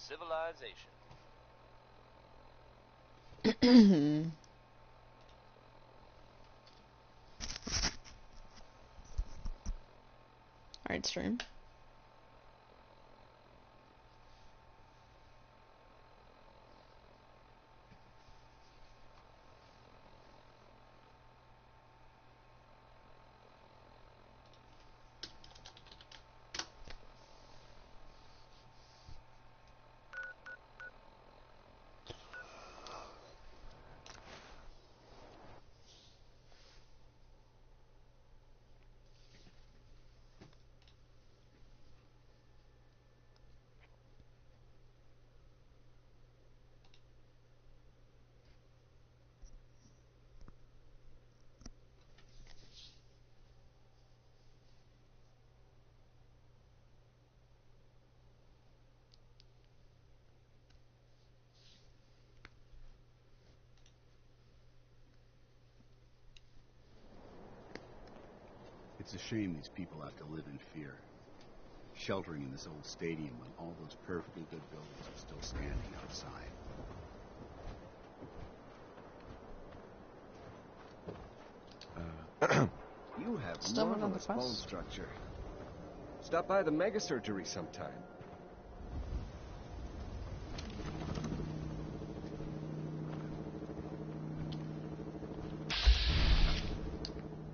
civilization. Alright, stream. It's a shame these people have to live in fear. Sheltering in this old stadium when all those perfectly good buildings are still standing outside. You have Still on the marvelous bone quest? structure. Stop by the mega surgery sometime.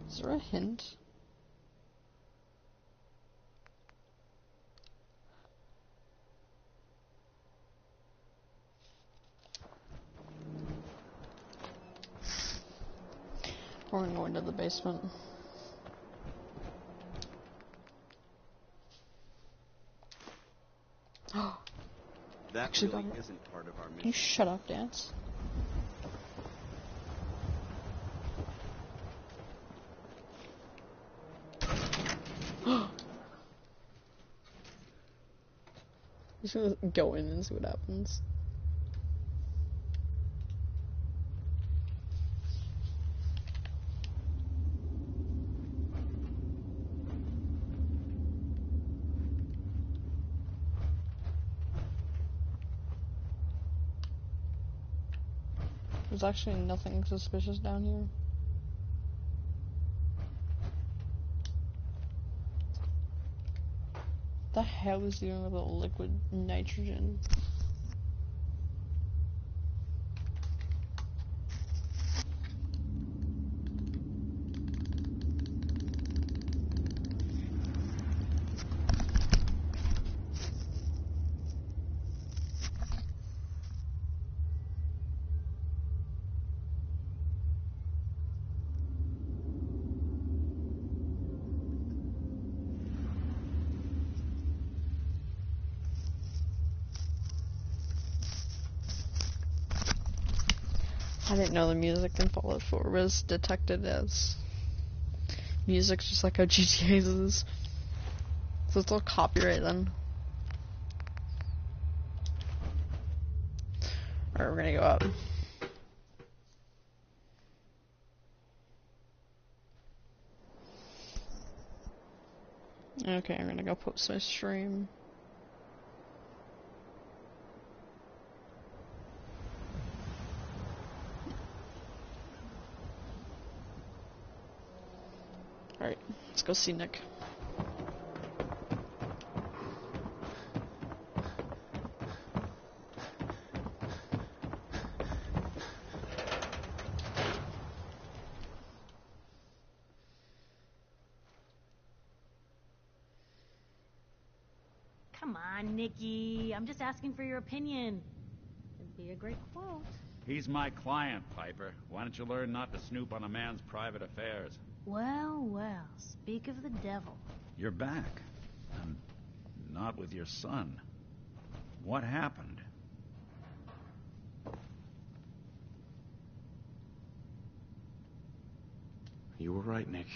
Is there a hint? We're going to the basement. That Actually, really don't- isn't part of our Can you mission. shut up, Dance? Just gonna go in and see what happens. There's actually nothing suspicious down here. The hell is he doing with the liquid nitrogen? I didn't know the music in Fallout 4 was detected as music, just like how GTA's is. So it's all copyright then. Alright, we're gonna go up. Okay, I'm gonna go post my stream. Alright, let's go see Nick. Come on, Nikki. I'm just asking for your opinion. It'd be a great quote. He's my client, Piper. Why don't you learn not to snoop on a man's private affairs? Well, well, speak of the devil. You're back. And not with your son. What happened? You were right, Nick.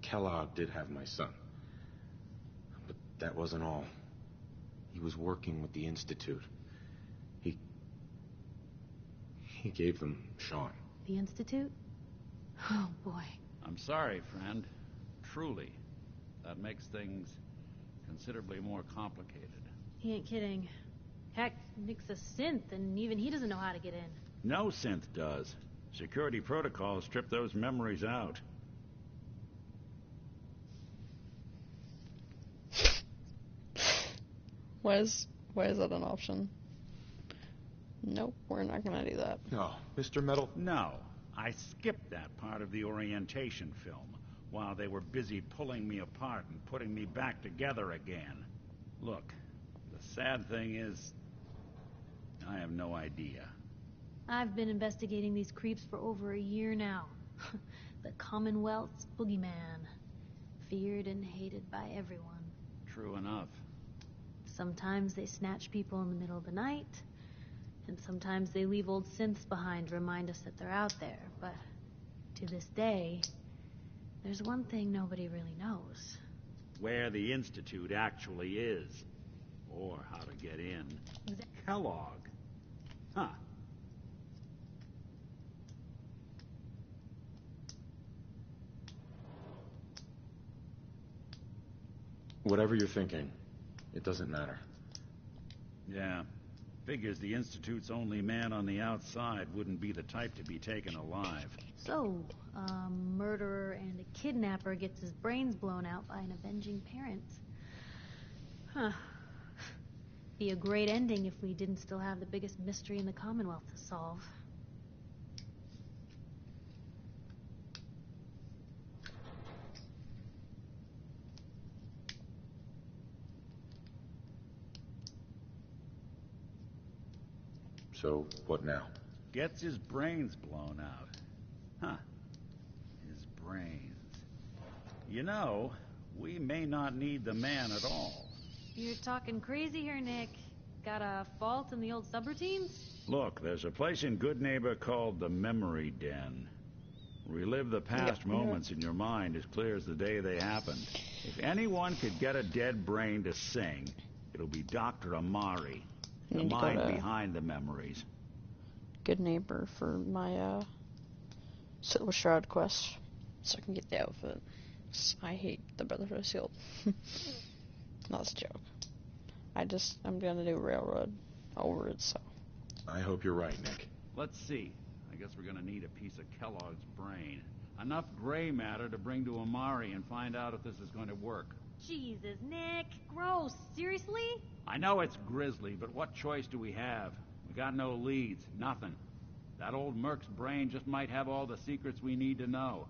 Kellogg did have my son. But that wasn't all. He was working with the Institute. He gave them Sean. The Institute? Oh, boy. I'm sorry, friend. Truly. That makes things considerably more complicated. He ain't kidding. Heck, Nick's a synth, and even he doesn't know how to get in. No synth does. Security protocols strip those memories out. Why is that an option? Nope, we're not gonna do that. No, Mr. Metal. No, I skipped that part of the orientation film while they were busy pulling me apart and putting me back together again. Look, the sad thing is, I have no idea. I've been investigating these creeps for over a year now. The Commonwealth's boogeyman. Feared and hated by everyone. True enough. Sometimes they snatch people in the middle of the night, and sometimes they leave old synths behind to remind us that they're out there. But to this day, there's one thing nobody really knows. Where the Institute actually is. Or how to get in. Kellogg. Huh. Whatever you're thinking, it doesn't matter. Yeah. Figures the Institute's only man on the outside wouldn't be the type to be taken alive. So, a murderer and a kidnapper gets his brains blown out by an avenging parent. Huh. Be a great ending if we didn't still have the biggest mystery in the Commonwealth to solve. So, what now? Gets his brains blown out. Huh. His brains. You know, we may not need the man at all. You're talking crazy here, Nick. Got a fault in the old subroutines? Look, there's a place in Good Neighbor called the Memory Den. Relive the past moments in your mind as clear as the day they happened. If anyone could get a dead brain to sing, it'll be Dr. Amari. The mind behind the memories. Good Neighbor for my Silver Shroud quest, so I can get the outfit. I hate the Brotherhood of Steel. That's a joke. I'm gonna do Railroad over it, so. I hope you're right, Nick. Let's see. I guess we're gonna need a piece of Kellogg's brain. Enough gray matter to bring to Amari and find out if this is going to work. Jesus, Nick. Gross. Seriously? I know it's grisly, but what choice do we have? We got no leads, nothing. That old Merc's brain just might have all the secrets we need to know.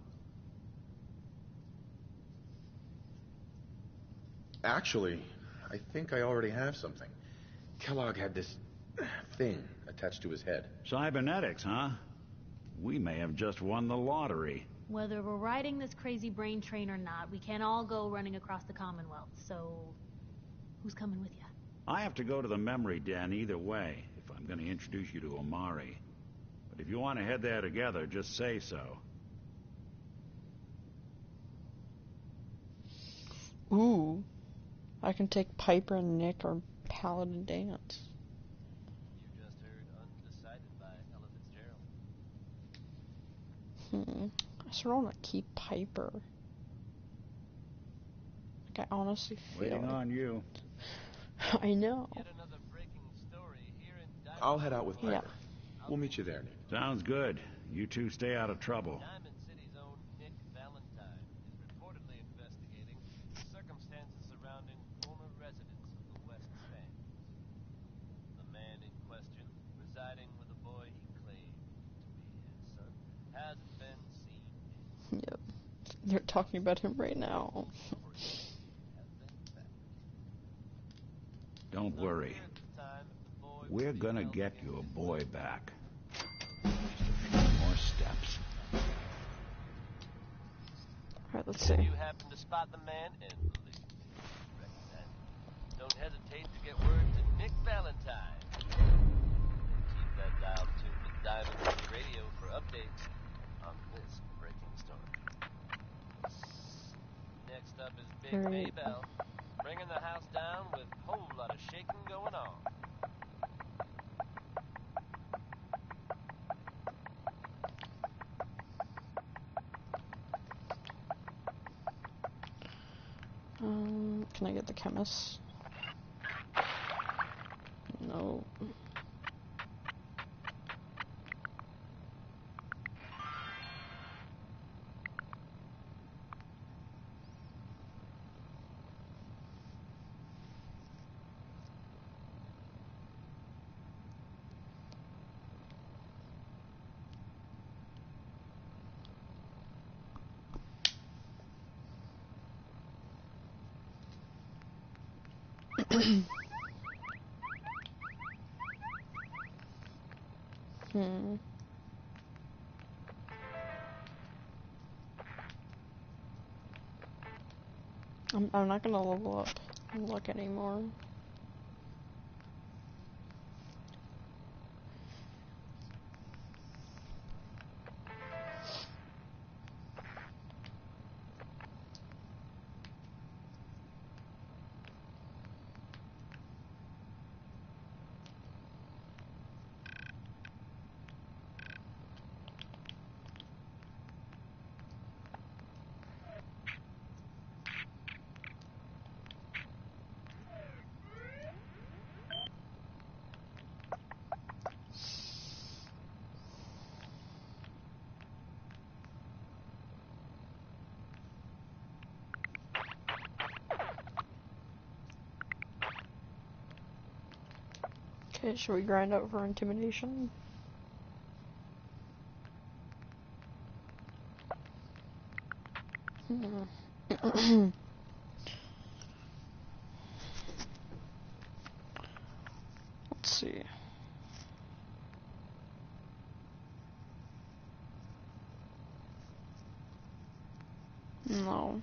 Actually, I think I already have something. Kellogg had this thing attached to his head. Cybernetics, huh? We may have just won the lottery. Whether we're riding this crazy brain train or not, we can't all go running across the Commonwealth, so who's coming with you? I have to go to the Memory Den either way, if I'm going to introduce you to Amari. But if you want to head there together, just say so. Ooh. I can take Piper and Nick or Paladin dance. You just heard Undecided by Ella Fitzgerald. I sort of want to keep Piper. Like, I honestly feel Waiting on you. I know. Yet another breaking story here in Diamond. I'll head out with Piper. Yeah. We'll meet you there, Nick. Sounds good. You two stay out of trouble. Diamond City's own Nick Valentine is reportedly investigating the circumstances surrounding former residents of the West Stand. The man in question, residing with a boy he claimed to be his son, hasn't been seen. Yep. They're talking about him right now. Don't worry. We're gonna get your boy back. Just a few more steps. Alright, let's If see. you happen to spot the man and believe me, recognize him, don't hesitate to get word to Nick Valentine. Keep that dial tuned to Diamond City Radio for updates on this breaking story. Next up is Big Right. Maybell, bringing the house down with a whole lot of shaking going on. Can I get the chemist? No. I'm not gonna level up and look anymore. Okay, should we grind out for intimidation? Let's see. No.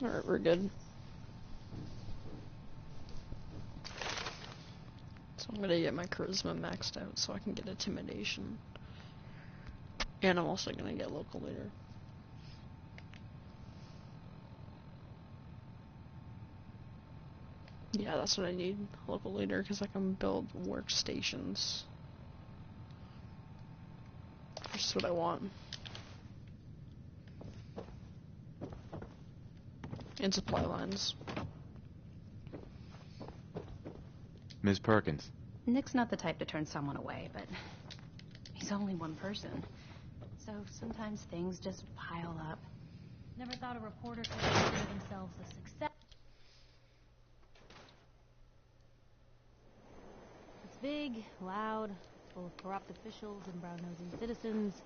Alright, we're good. So I'm gonna get my charisma maxed out so I can get intimidation. And I'm also gonna get local leader. Yeah, that's what I need. Local leader, because I can build workstations. That's just what I want. And supply lines. Ms. Perkins. Nick's not the type to turn someone away, but he's only one person. So sometimes things just pile up. Never thought a reporter could consider themselves a success. It's big, loud, full of corrupt officials and brown-nosing citizens,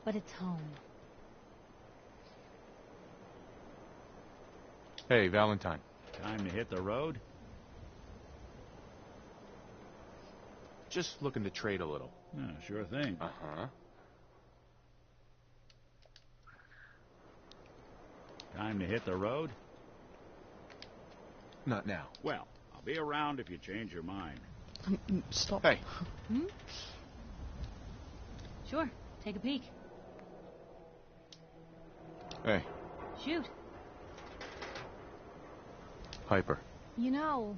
but it's home. Hey, Valentine. Time to hit the road? Just looking to trade a little. Yeah, sure thing. Uh-huh. Time to hit the road? Not now. Well, I'll be around if you change your mind. Stop. Hey. Hmm? Sure, take a peek. Hey, Shoot. Piper. You know,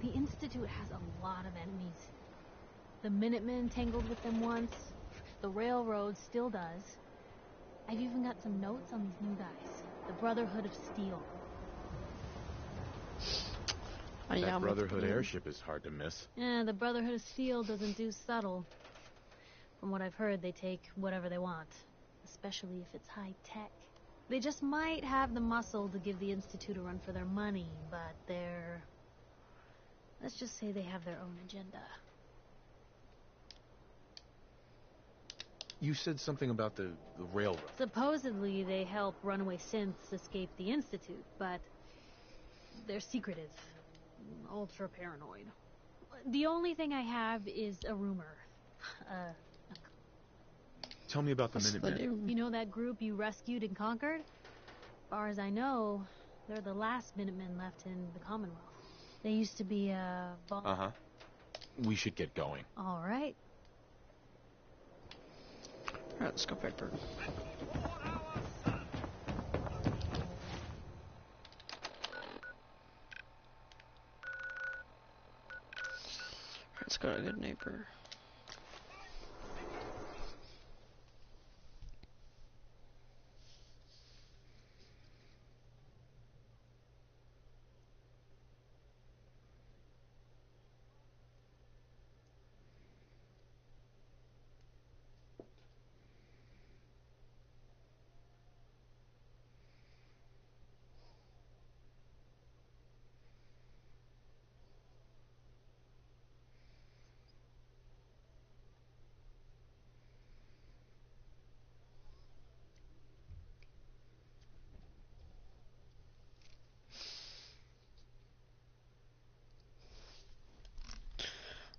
the Institute has a lot of enemies. The Minutemen tangled with them once. The Railroad still does. I've even got some notes on these new guys. The Brotherhood of Steel. That Brotherhood airship is hard to miss. Yeah, the Brotherhood of Steel doesn't do subtle. From what I've heard, they take whatever they want. Especially if it's high-tech. They just might have the muscle to give the Institute a run for their money, but they're... Let's just say they have their own agenda. You said something about the railroad. Supposedly, they help runaway synths escape the Institute, but they're secretive. ultra paranoid. The only thing I have is a rumor. Tell me about the What's the Minutemen. deal? You know that group you rescued and conquered? As far as I know, they're the last Minutemen left in the Commonwealth. They used to be, Uh-huh. We should get going. All right. Alright, let's go Piper. Let's go to Good Neighbor.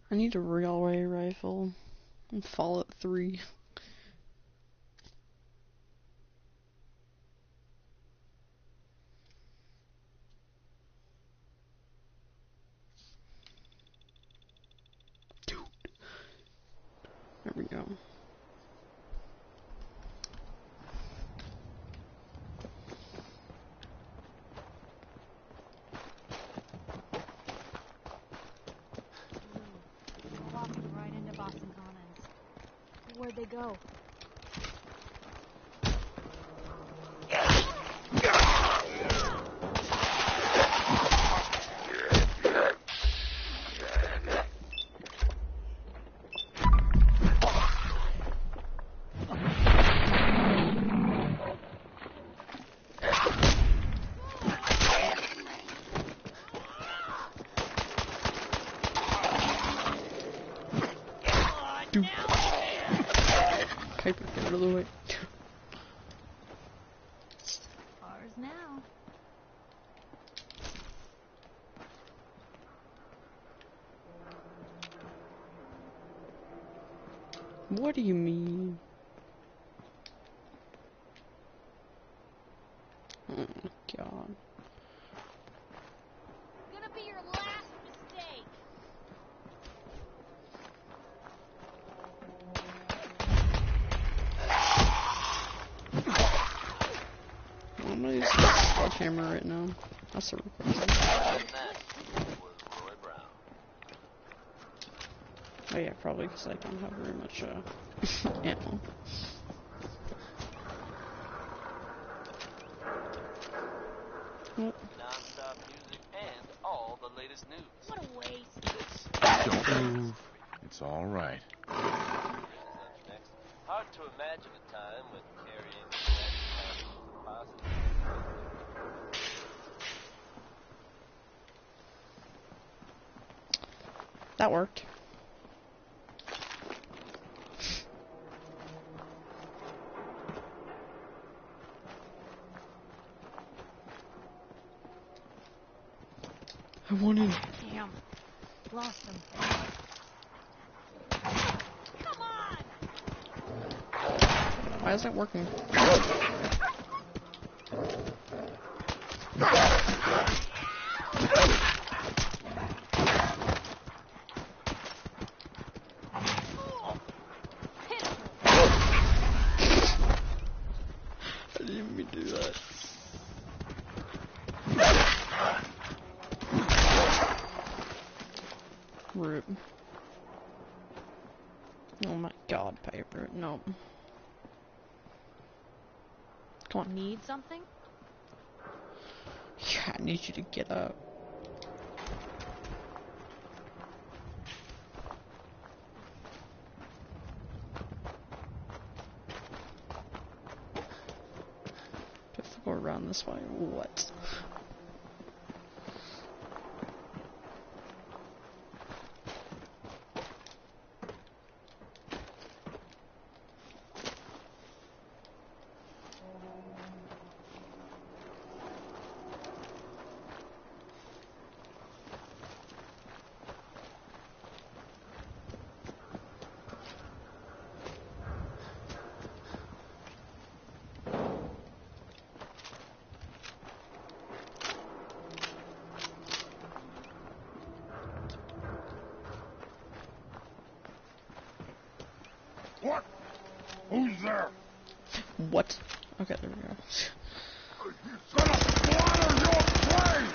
I need a railway rifle and Fallout 3. Dude. There we go. Walking right into Boston Commons. Where'd they go? Dude. Piper, get out of the way. Ours now. What do you mean? Oh my god. Gonna be your last mistake. Well, I'm gonna use this sledgehammer right now. That's a request. And that was Roy Brown. Oh yeah, probably because I don't have very much ammo. Nope. Non-stop music and all the latest news. What a waste. Don't move. It's all right. Up next. Hard to imagine a time when carrying the positive. That worked. I want in. Damn. Lost him. Come on! Why is that working? I didn't even mean to do that. Rip. Oh my god, Piper. No. Come on. Need something? Yeah, I need you to get up. Do I have to go around this way? What? What? Who's there? What? Okay, there we go. He's gonna splatter your brain!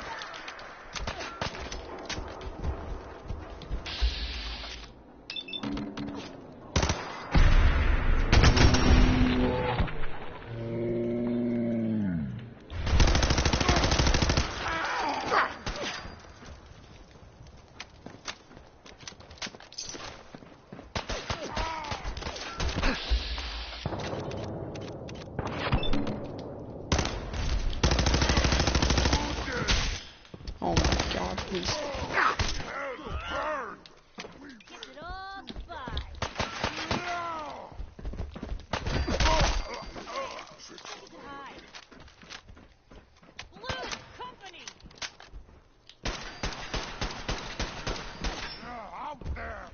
Oh my god, please. Get it all by. Hide. Blue company. Out there!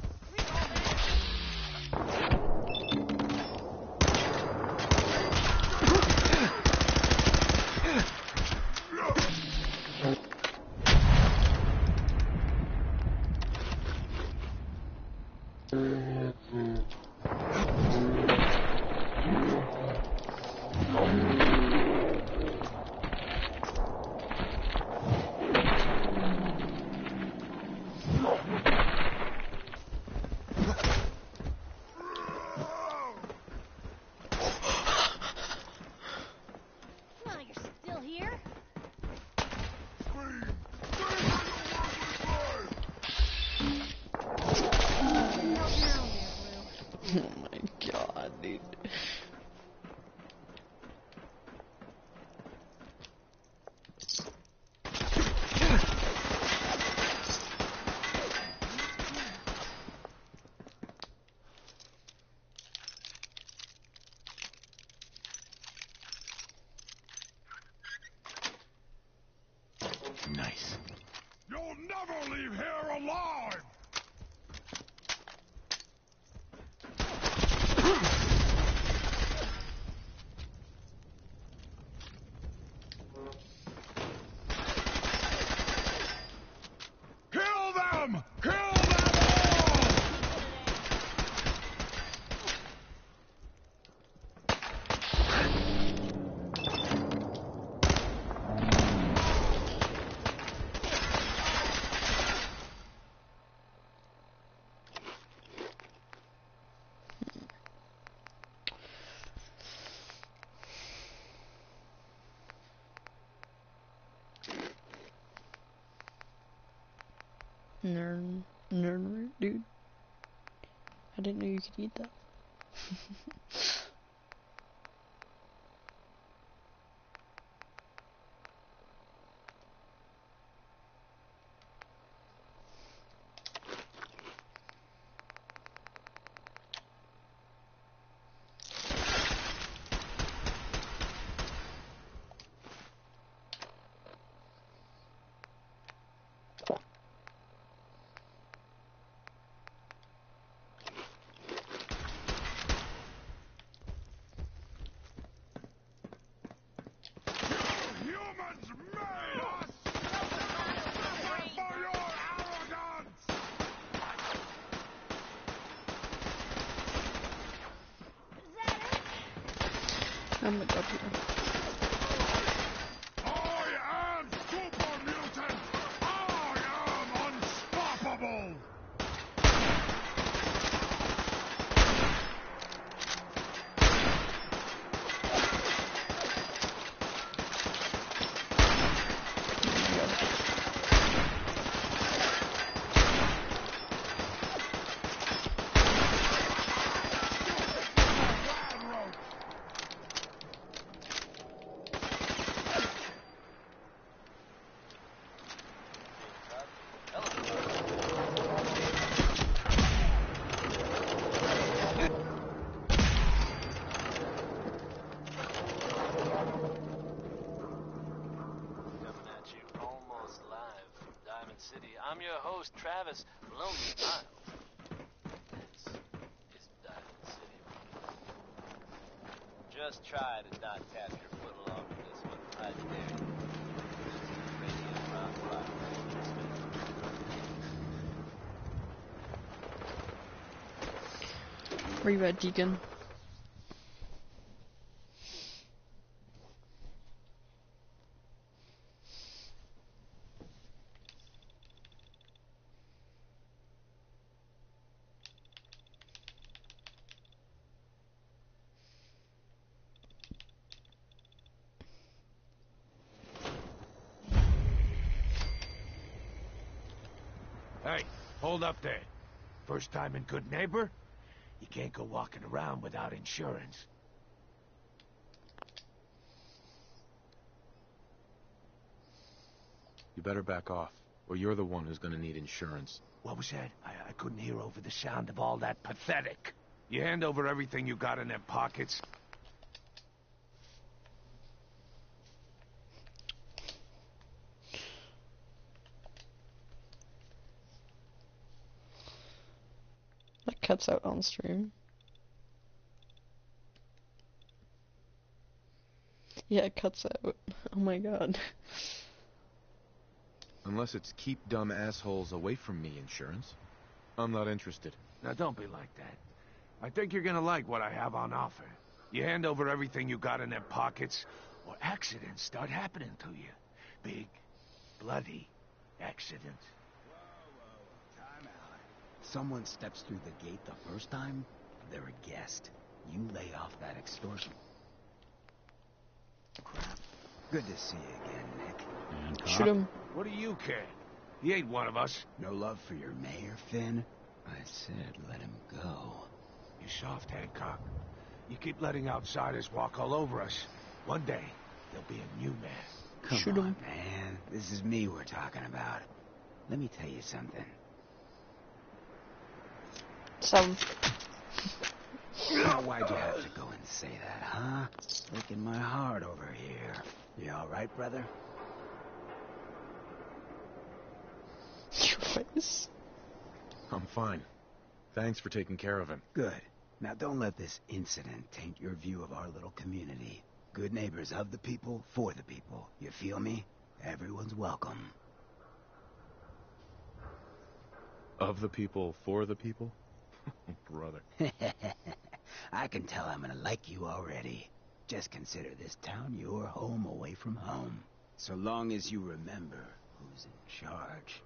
Come on, you're still here? Oh my god, dude. Nice. You'll never leave here alive! Kill them! Kill them all! Nerd, dude. I didn't know you could eat that. Humans made us! Suffer for your arrogance! I'm gonna go here. I am super mutant! I am unstoppable! I'm your host, Travis Lonely Miles. This is Diamond City. Just try to not tap your foot along with this one. I dare you. This is Radio Rock Rock. Where you at, Deacon? Hey, hold up there. First time in Good Neighbor? You can't go walking around without insurance. You better back off, or you're the one who's gonna need insurance. What was that? I couldn't hear over the sound of all that pathetic. You hand over everything you got in them pockets. That cuts out on stream. Yeah, it cuts out. Oh my god. Unless it's keep dumb assholes away from me insurance. I'm not interested. Now don't be like that. I think you're gonna like what I have on offer. You hand over everything you got in them pockets, or accidents start happening to you. Big, bloody accidents. Whoa, time out. Someone steps through the gate the first time, they're a guest. You lay off that extortion. Crap. Good to see you again, Nick. Shoot him. What do you care? He ain't one of us. No love for your mayor, Finn? I said let him go. You soft, Hancock. You keep letting outsiders walk all over us. One day, there'll be a new man. Come Shoot on, him. man. This is me we're talking about. Let me tell you something. Some. Now, why'd you have to go and say that, huh? Breaking my heart over here. You all right, brother? Your face. I'm fine. Thanks for taking care of him. Good. Now, don't let this incident taint your view of our little community. Good neighbors of the people, for the people. You feel me? Everyone's welcome. Of the people, for the people? Brother. I can tell I'm gonna like you already. Just consider this town your home away from home. So long as you remember who's in charge.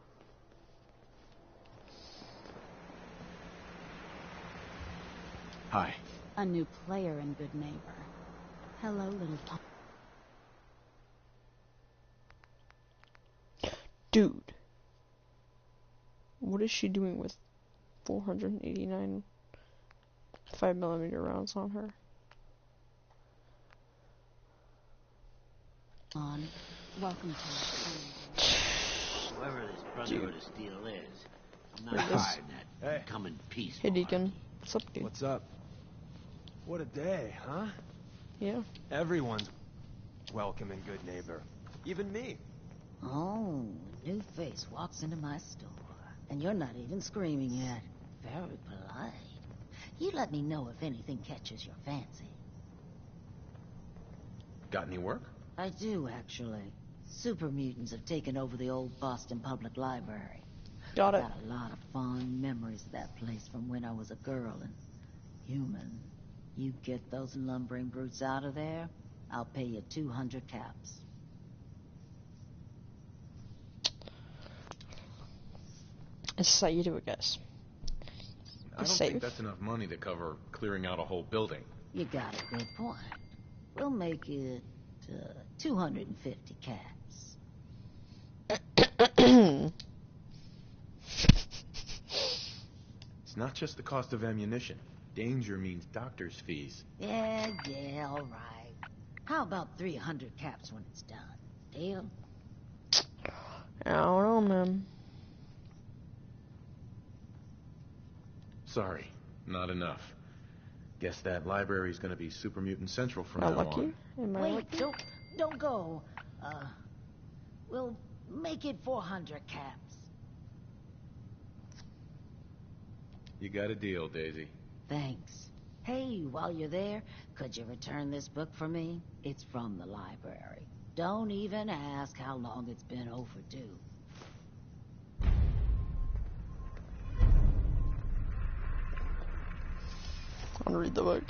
Hi. A new player in Good Neighbor. Hello, little pop. Dude. What is she doing with 489 5mm rounds on her? On. Welcome to Whoever this Brotherhood of Steel is, I'm not Hey, hiding that coming peace. Hey, Deacon. What's up, dude? What's up? What a day, huh? Yeah. Everyone's welcome in Good Neighbor. Even me. Oh, a new face walks into my store. And you're not even screaming yet. Very polite. You let me know if anything catches your fancy. Got any work? I do, actually. Super mutants have taken over the old Boston Public Library. Got it. Got a lot of fond memories of that place from when I was a girl and human. You get those lumbering brutes out of there, I'll pay you 200 caps. This is how you do it, guys. I don't safe. think that's enough money to cover clearing out a whole building. You got a good point. We'll make it 250 caps. It's not just the cost of ammunition. Danger means doctor's fees. Yeah, all right. How about 300 caps when it's done? Deal? I don't know, man. Sorry, not enough. Guess that library's gonna be Super Mutant Central from Not now lucky? on. Am I Wait, lucky? don't go. We'll make it 400 caps. You got a deal, Daisy. Thanks. Hey, while you're there, could you return this book for me? It's from the library. Don't even ask how long it's been overdue. want to read the book.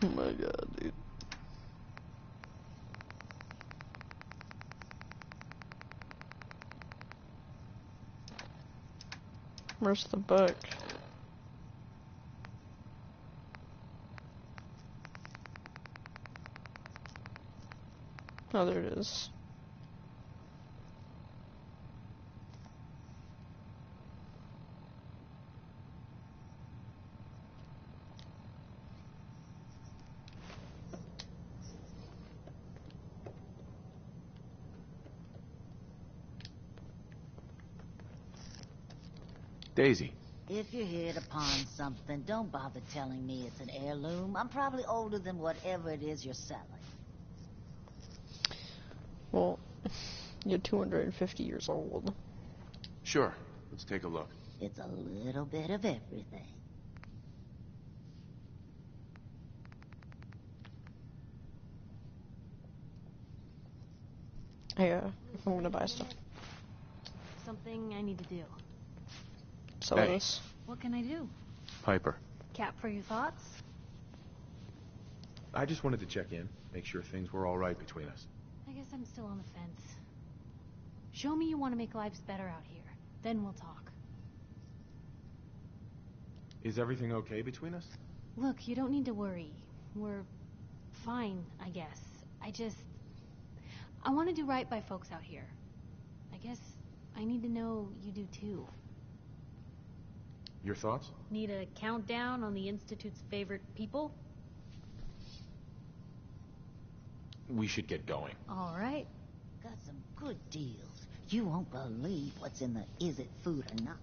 Oh my god, dude. Where's the book? Oh, there it is. Daisy. If you hit upon something, don't bother telling me it's an heirloom. I'm probably older than whatever it is you're selling. Well, you're 250 years old. Sure. Let's take a look. It's a little bit of everything. Yeah, I'm gonna buy stuff. Something I need to do. So Hey. this. What can I do? Piper. Cap for your thoughts? I just wanted to check in, make sure things were all right between us. I guess I'm still on the fence. Show me you want to make lives better out here. Then we'll talk. Is everything okay between us? Look, you don't need to worry. We're fine, I guess. I want to do right by folks out here. I guess I need to know you do too. Your thoughts? Need a countdown on the Institute's favorite people? We should get going. All right. Got some good deals. You won't believe what's in the is it food or not.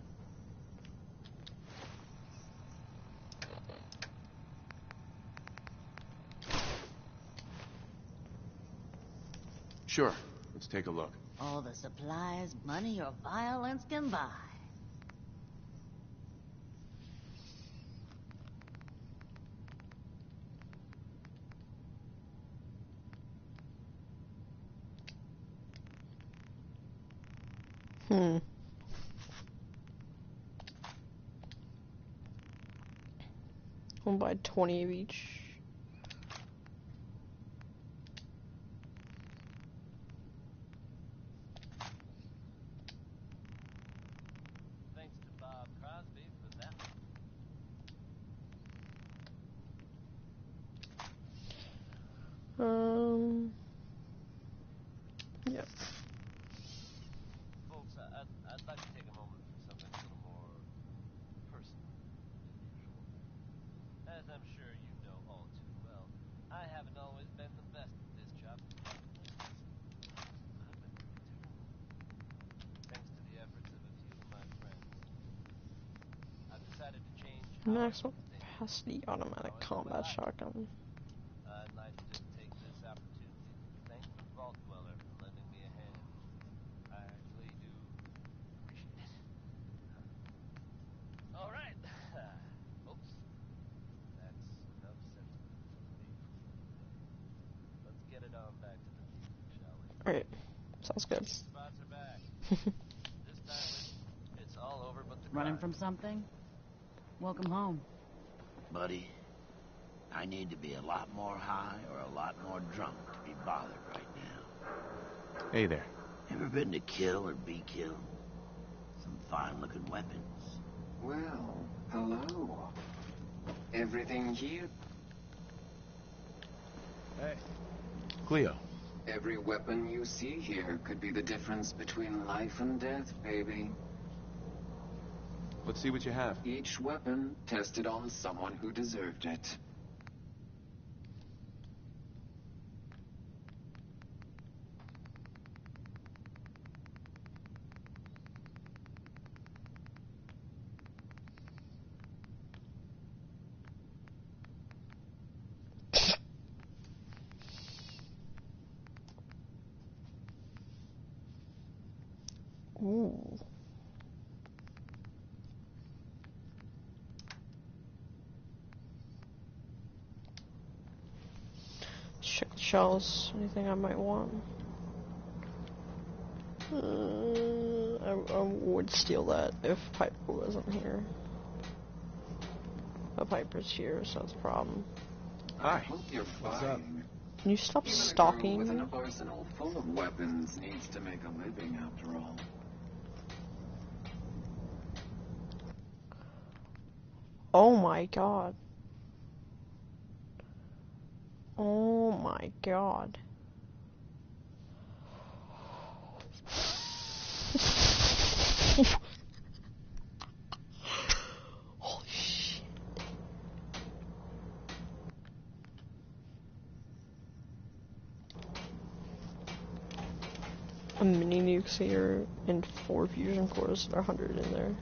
Sure. Let's take a look. All the supplies money or violence can buy. I'll buy 20 of each. Thanks to Bob Crosby for that. Yep. Folks, I'd like to take a moment for something a little more personal than usual. As I'm sure you know all too well, I haven't always been the best at this job. I've been terrible. Thanks to the efforts of a few of my friends, I've decided to change how Maximum capacity automatic combat shotgun. I'd like to just take this opportunity to thank the Vault Dweller for lending me a hand. I actually do appreciate it. All right, folks. That's enough sentiment from me. Let's get it on back to the meeting, shall we? Alright, sounds good. Spots are back. This time it's all over but the Running crime. from something? Welcome home. Buddy, I need to be a lot more high or a lot more drunk to be bothered right now. Hey there. Ever been to kill or be killed? Some fine-looking weapons. Well, hello. Everything here? Hey. Cleo. Every weapon you see here could be the difference between life and death, baby. Let's see what you have. Each weapon tested on someone who deserved it. Ooh. Check the shells. Anything I might want. I would steal that if Piper wasn't here. Oh, Piper's here, so that's a problem. Hi. Hope you're What's up? fine. Can you stop Even a girl stalking with me? an arsenal full of weapons needs to make a living after all. Oh my god. Oh my god. Holy shit. A mini nukes here and 4 fusion cores that are 100 in there.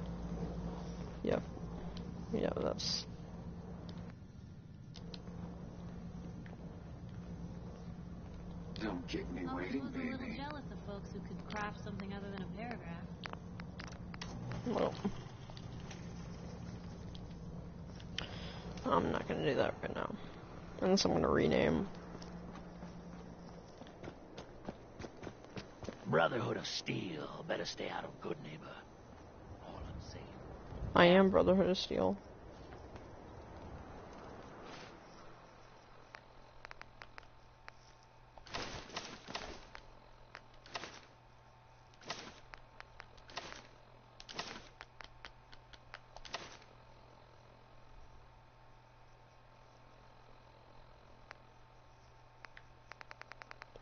Yep. Yeah, that's... Don't keep me I was waiting, a little baby. jealous of folks who could craft something other than a paragraph. Well... I'm not gonna do that right now. Unless I'm gonna rename. Brotherhood of Steel. Better stay out of Good Neighbor. All I'm saying. I am Brotherhood of Steel.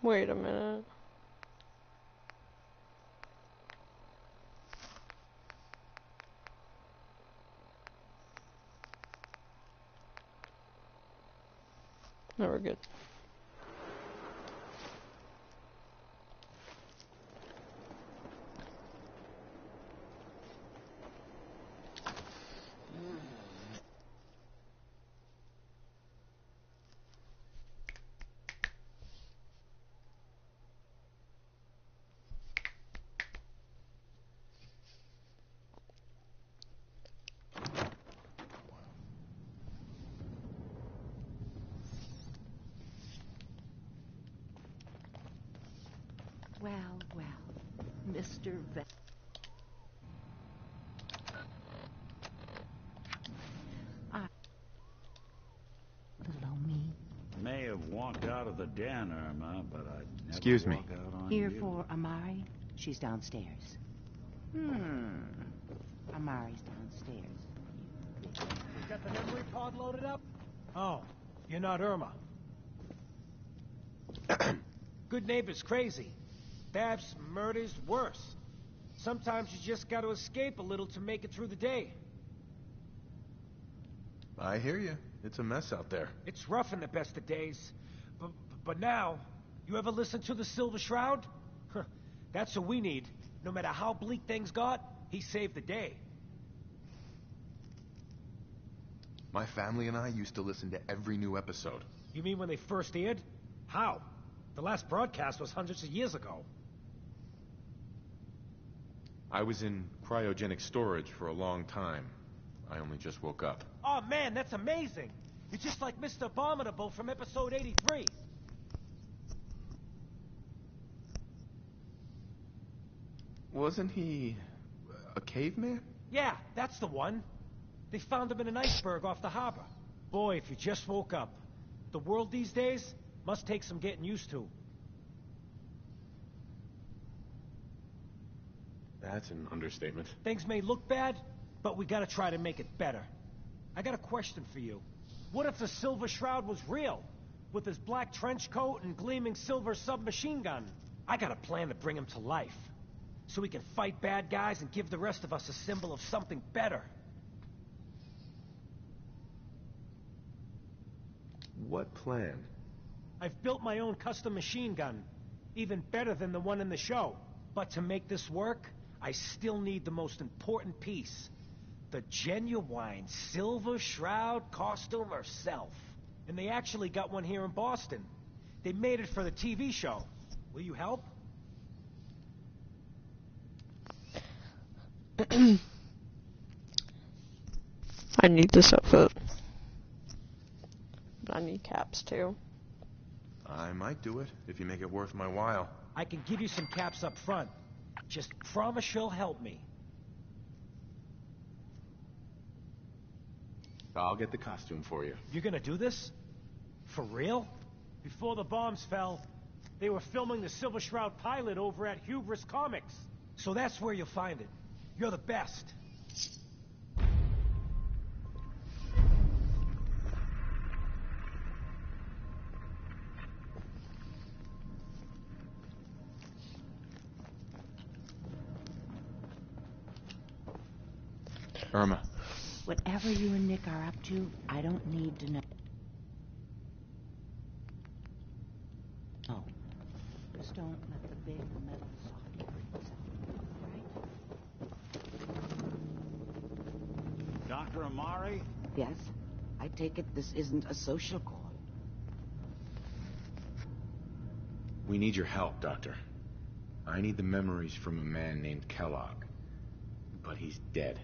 Wait a minute. No, we're good. Well, well, Mr. Little old me. May have walked out of the den, Irma, but I'd never Excuse me. walk out on Here you. for Amari. She's downstairs. Amari's downstairs. You got the memory pod loaded up? Oh, you're not Irma. Good Neighbor's crazy. Thefts, murders, worse. Sometimes you just gotta escape a little to make it through the day. I hear you. It's a mess out there. It's rough in the best of days. But now, you ever listen to the Silver Shroud? Huh, that's what we need. No matter how bleak things got, he saved the day. My family and I used to listen to every new episode. You mean when they first aired? How? The last broadcast was hundreds of years ago. I was in cryogenic storage for a long time. I only just woke up. Oh man, that's amazing! You're just like Mr. Abominable from episode 83. Wasn't he a caveman? Yeah, that's the one. They found him in an iceberg off the harbor. Boy, if you just woke up. The world these days must take some getting used to. That's an understatement. Things may look bad, but we gotta try to make it better. I got a question for you. What if the Silver Shroud was real? With his black trench coat and gleaming silver submachine gun? I got a plan to bring him to life. So we can fight bad guys and give the rest of us a symbol of something better. What plan? I've built my own custom machine gun. Even better than the one in the show. But to make this work, I still need the most important piece. The genuine Silver Shroud costume herself. And they actually got one here in Boston. They made it for the TV show. Will you help? I need this outfit. But I need caps too. I might do it, if you make it worth my while. I can give you some caps up front. Just promise you'll help me. I'll get the costume for you. You're gonna do this? For real? Before the bombs fell, they were filming the Silver Shroud pilot over at Hubris Comics. So that's where you'll find it. You're the best. Irma. Whatever you and Nick are up to, I don't need to know. Oh, just don't let the big metal softy hurt itself, Dr. Amari? Yes? I take it this isn't a social call. We need your help, Doctor. I need the memories from a man named Kellogg. But he's dead.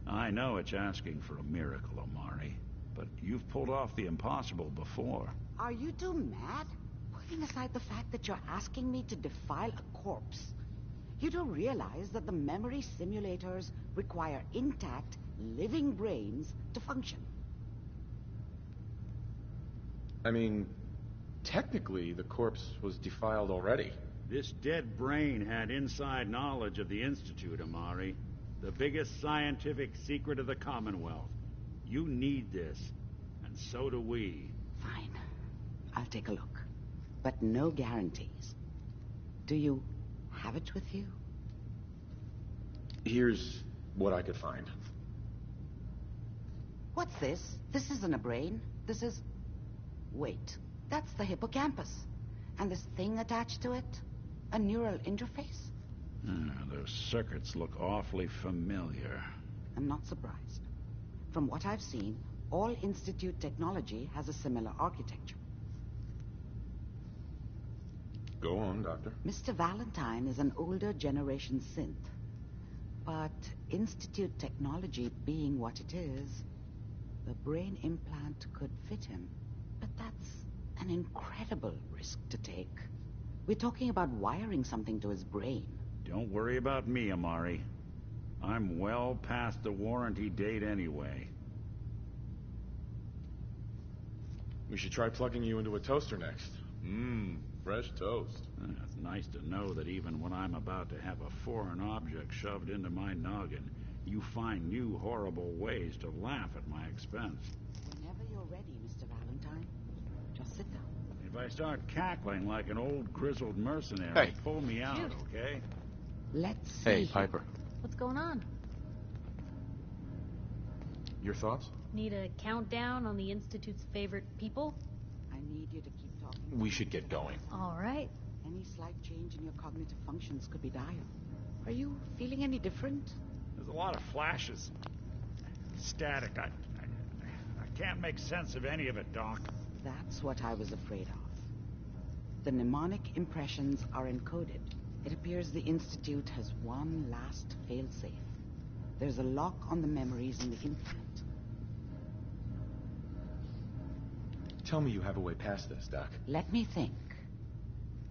I know it's asking for a miracle, Amari, but you've pulled off the impossible before. Are you two mad? Putting aside the fact that you're asking me to defile a corpse, you don't realize that the memory simulators require intact, living brains to function. I mean, technically, the corpse was defiled already. This dead brain had inside knowledge of the Institute, Amari. The biggest scientific secret of the Commonwealth. You need this, and so do we. Fine. I'll take a look. But no guarantees. Do you have it with you? Here's what I could find. What's this? This isn't a brain. This is... Wait. That's the hippocampus. And this thing attached to it? A neural interface? Those circuits look awfully familiar. I'm not surprised. From what I've seen, all Institute technology has a similar architecture. Go on, Doctor. Mr. Valentine is an older generation synth. But Institute technology being what it is, the brain implant could fit him. But that's an incredible risk to take. We're talking about wiring something to his brain. Don't worry about me, Amari. I'm well past the warranty date anyway. We should try plugging you into a toaster next. Fresh toast. It's nice to know that even when I'm about to have a foreign object shoved into my noggin, you find new horrible ways to laugh at my expense. Whenever you're ready, Mr. Valentine, just sit down. If I start cackling like an old grizzled mercenary, pull me out, okay? Let's see. Hey, Piper. What's going on? Your thoughts? Need a countdown on the Institute's favorite people? I need you to keep talking. We should get going. All right. Any slight change in your cognitive functions could be dire. Are you feeling any different? There's a lot of flashes. Static. I can't make sense of any of it, Doc. That's what I was afraid of. The mnemonic impressions are encoded. It appears the Institute has one last failsafe. There's a lock on the memories in the implant. Tell me you have a way past this, Doc. Let me think.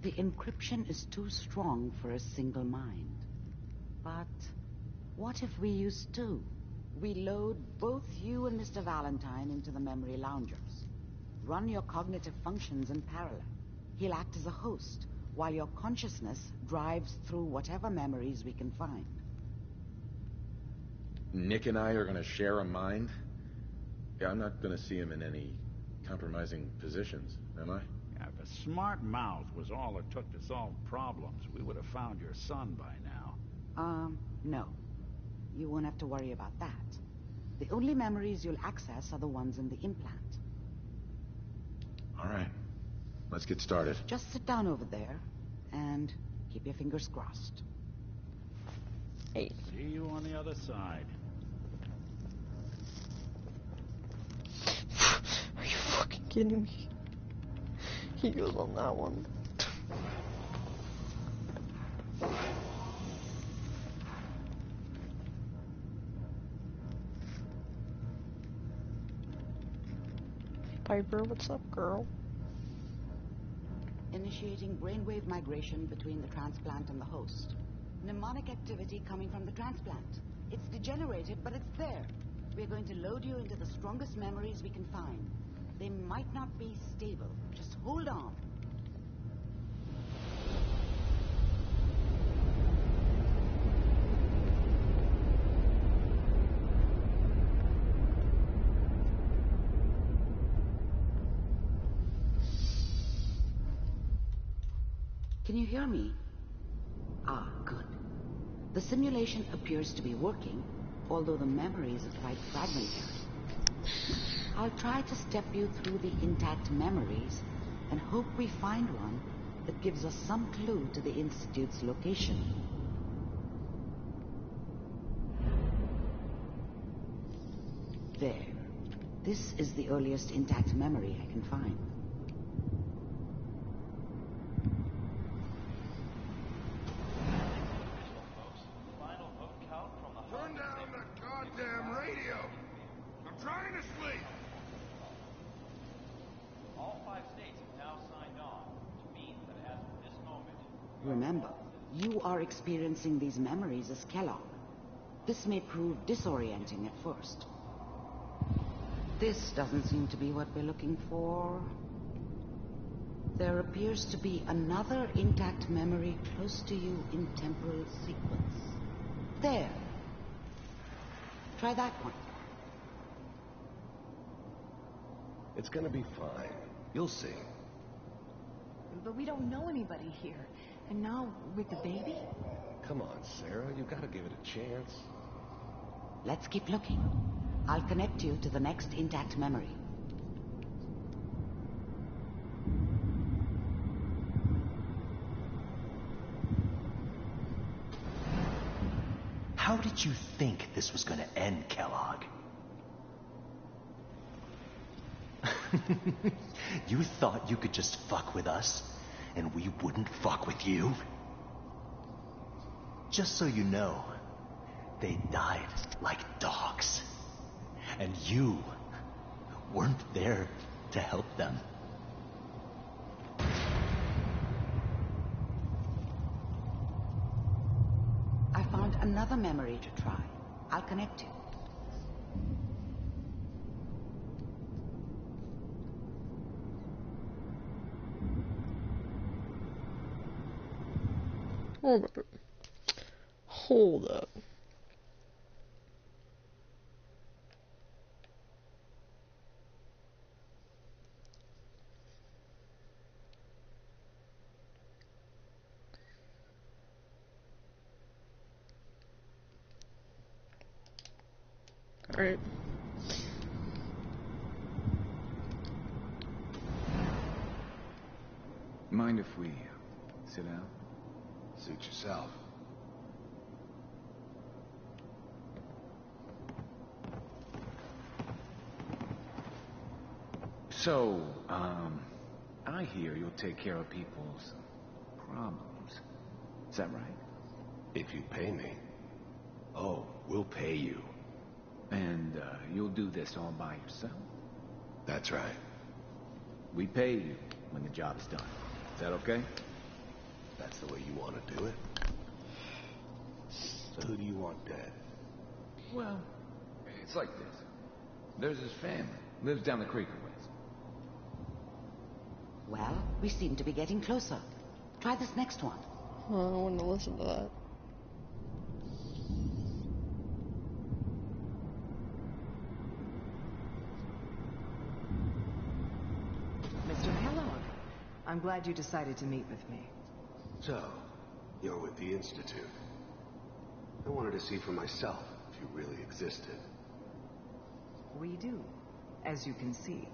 The encryption is too strong for a single mind. But what if we use two? We load both you and Mr. Valentine into the memory loungers. Run your cognitive functions in parallel. He'll act as a host, while your consciousness drives through whatever memories we can find. Nick and I are going to share a mind? Yeah, I'm not going to see him in any compromising positions, am I? Yeah, if a smart mouth was all it took to solve problems, we would have found your son by now. No. You won't have to worry about that. The only memories you'll access are the ones in the implant. All right. Let's get started. Just sit down over there and keep your fingers crossed. Hey. See you on the other side. Are you fucking kidding me? He goes on that one. Piper, what's up, girl? Initiating brainwave migration between the transplant and the host. Mnemonic activity coming from the transplant. It's degenerated, but it's there. We're going to load you into the strongest memories we can find. They might not be stable. Just hold on. Can you hear me? Ah, good. The simulation appears to be working, although the memories are quite fragmentary. I'll try to step you through the intact memories and hope we find one that gives us some clue to the Institute's location. There. This is the earliest intact memory I can find. Turn down that goddamn radio! I'm trying to sleep! All 5 states have now signed on, which means that as of this moment... Remember, you are experiencing these memories as Kellogg. This may prove disorienting at first. This doesn't seem to be what we're looking for. There appears to be another intact memory close to you in temporal sequence. There. Try that one. It's gonna be fine. You'll see. But we don't know anybody here. And now, with the baby? Come on, Sarah. You gotta give it a chance. Let's keep looking. I'll connect you to the next intact memory. How did you think this was going to end, Kellogg? You thought you could just fuck with us, and we wouldn't fuck with you? Just so you know, they died like dogs. And you weren't there to help them. I found another memory to try. I'll connect you. Hold up. Hold up. Alright. Mind if we sit down? Suit yourself. So, I hear you'll take care of people's problems. Is that right? If you pay me. Oh, we'll pay you. And, you'll do this all by yourself? That's right. We pay you when the job's done. Is that okay? That's the way you want to do it. So who do you want dead? Well, it's like this. There's his family. Lives down the creek a ways. Well, we seem to be getting closer. Try this next one. I want to listen to that. Mr. Kellogg, I'm glad you decided to meet with me. So, you're with the Institute. I wanted to see for myself if you really existed. We do, as you can see.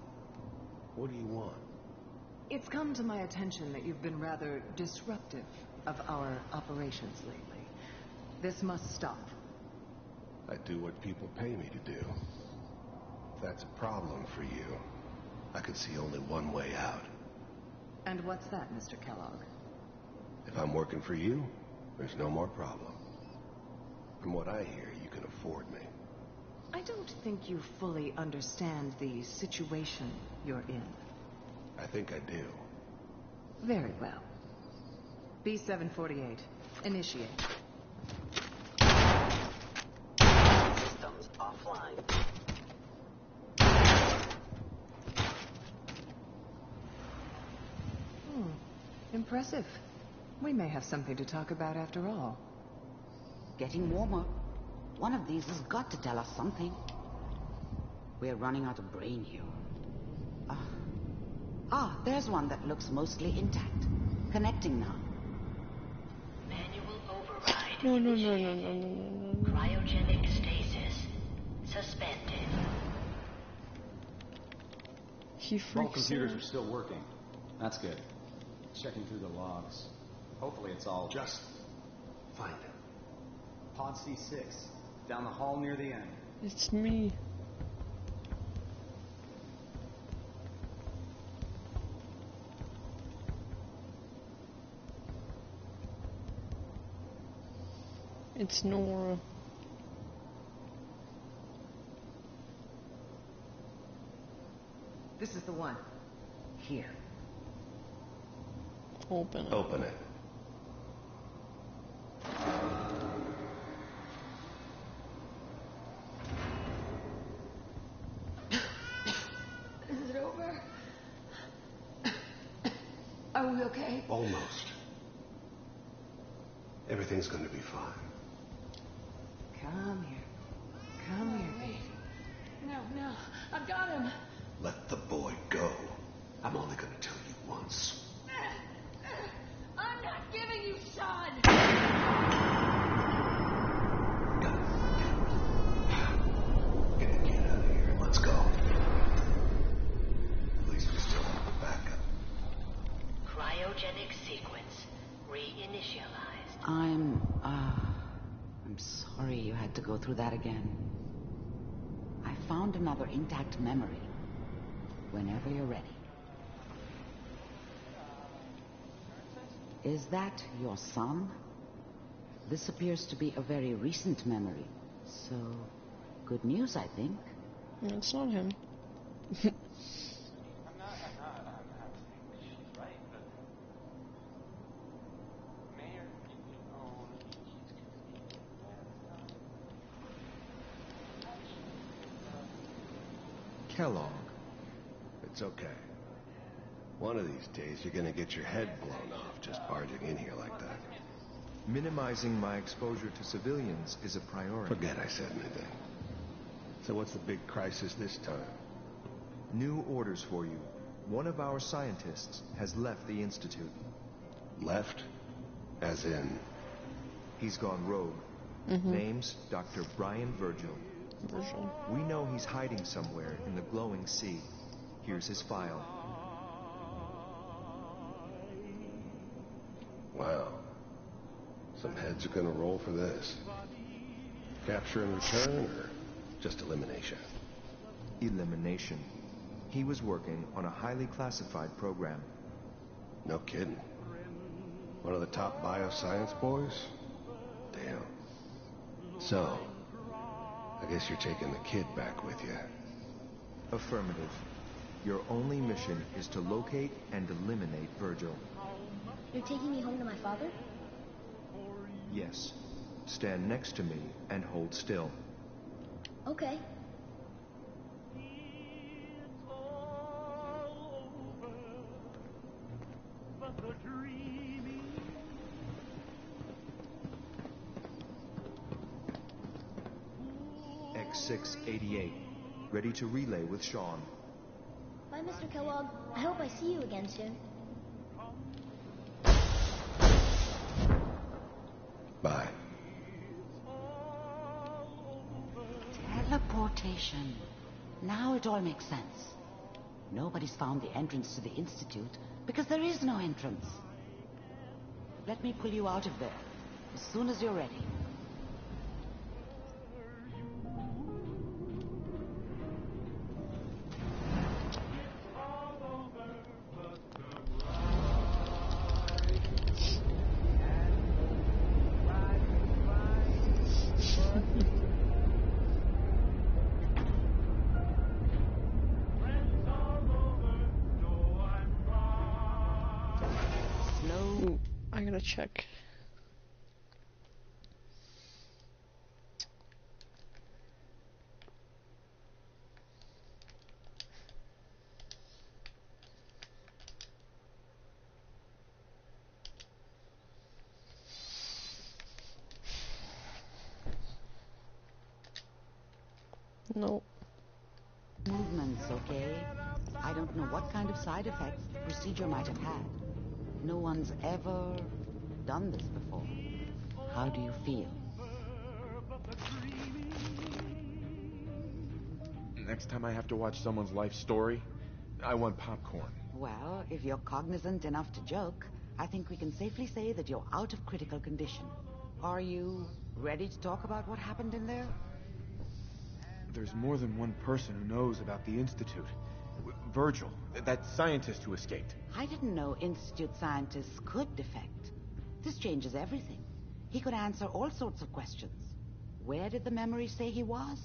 What do you want? It's come to my attention that you've been rather disruptive of our operations lately. This must stop. I do what people pay me to do. If that's a problem for you, I can see only one way out. And what's that, Mr. Kellogg? If I'm working for you, there's no more problem. From what I hear, you can afford me. I don't think you fully understand the situation you're in. I think I do. Very well. B-748, initiate. Systems offline. Impressive. We may have something to talk about after all. Getting warmer. One of these has got to tell us something. We're running out of brain here. There's one that looks mostly intact. Connecting now. Manual override. No. Cryogenic stasis. Suspended. He All freaks computers out. are still working. That's good. Checking through the logs. Hopefully it's all... Just find him. Pod C6. Down the hall near the end. It's me. It's Nora. This is the one. Here. Open it. Open it. Is it over? Are we okay? Almost. Everything's going to be fine. Come here. Come here, baby. No. I've got him. Let the boy go. I'm only going to tell you once. I'm not giving you Sean. Get out of here. Let's go. At least we still have the backup. Cryogenic sequence reinitialized. I'm sorry you had to go through that again. I found another intact memory. Whenever you're ready. Is that your son? This appears to be a very recent memory. So, good news, I think. It's not him. I'm not. She's right, but Mayor, Kellogg. It's okay. One of these days, you're gonna get your head blown off just barging in here like that. Minimizing my exposure to civilians is a priority. Forget I said anything. So what's the big crisis this time? New orders for you. One of our scientists has left the Institute. Left? As in? He's gone rogue. Name's Dr. Brian Virgil. We know he's hiding somewhere in the glowing sea. Here's his file. Wow. Some heads are gonna roll for this. Capture and return, or just elimination? Elimination. He was working on a highly classified program. No kidding. One of the top bioscience boys? Damn. So, I guess you're taking the kid back with you. Affirmative. Your only mission is to locate and eliminate Virgil. You're taking me home to my father? Yes. Stand next to me and hold still. Okay. X688. Ready to relay with Sean. Bye, Mr. Kellogg. I hope I see you again soon. Bye. Teleportation. Now it all makes sense. Nobody's found the entrance to the Institute because there is no entrance. Let me pull you out of there as soon as you're ready. Ooh, I gotta check. Nope. Movements, okay? I don't know what kind of side effects the procedure might have had. No one's ever done this before. How do you feel? Next time I have to watch someone's life story, I want popcorn. Well, if you're cognizant enough to joke, I think we can safely say that you're out of critical condition. Are you ready to talk about what happened in there? There's more than one person who knows about the Institute. Virgil, that scientist who escaped. I didn't know Institute scientists could defect. This changes everything. He could answer all sorts of questions. Where did the memory say he was?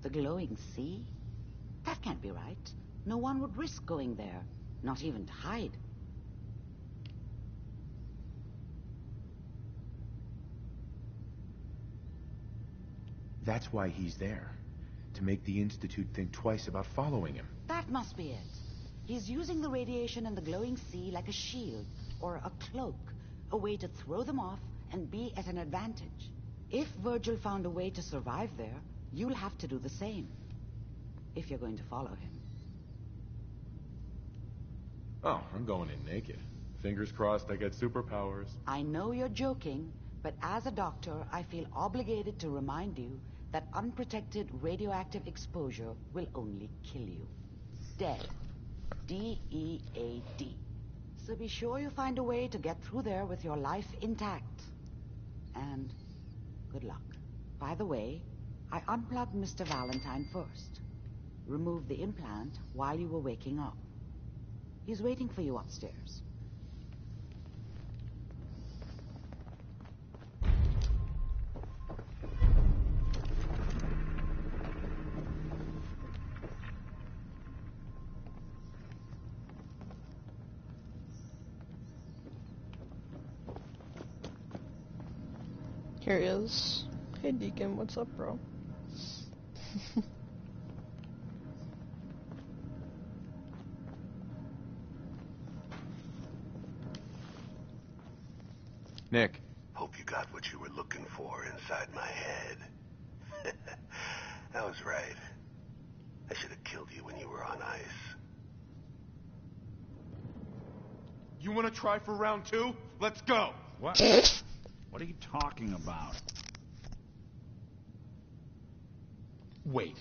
The glowing sea? That can't be right. No one would risk going there, not even to hide. That's why he's there. To make the Institute think twice about following him. That must be it. He's using the radiation and the glowing sea like a shield or a cloak, a way to throw them off and be at an advantage. If Virgil found a way to survive there, you'll have to do the same. If you're going to follow him. Oh, I'm going in naked. Fingers crossed I get superpowers. I know you're joking, but as a doctor, I feel obligated to remind you that unprotected radioactive exposure will only kill you. Dead. D-E-A-D. So be sure you find a way to get through there with your life intact. And good luck. By the way, I unplugged Mr. Valentine first. Removed the implant while you were waking up. He's waiting for you upstairs. Here he is. Hey Deacon, what's up, bro? Nick. Hope you got what you were looking for inside my head. I was right. I should have killed you when you were on ice. You want to try for round 2? Let's go! What? What are you talking about? Wait.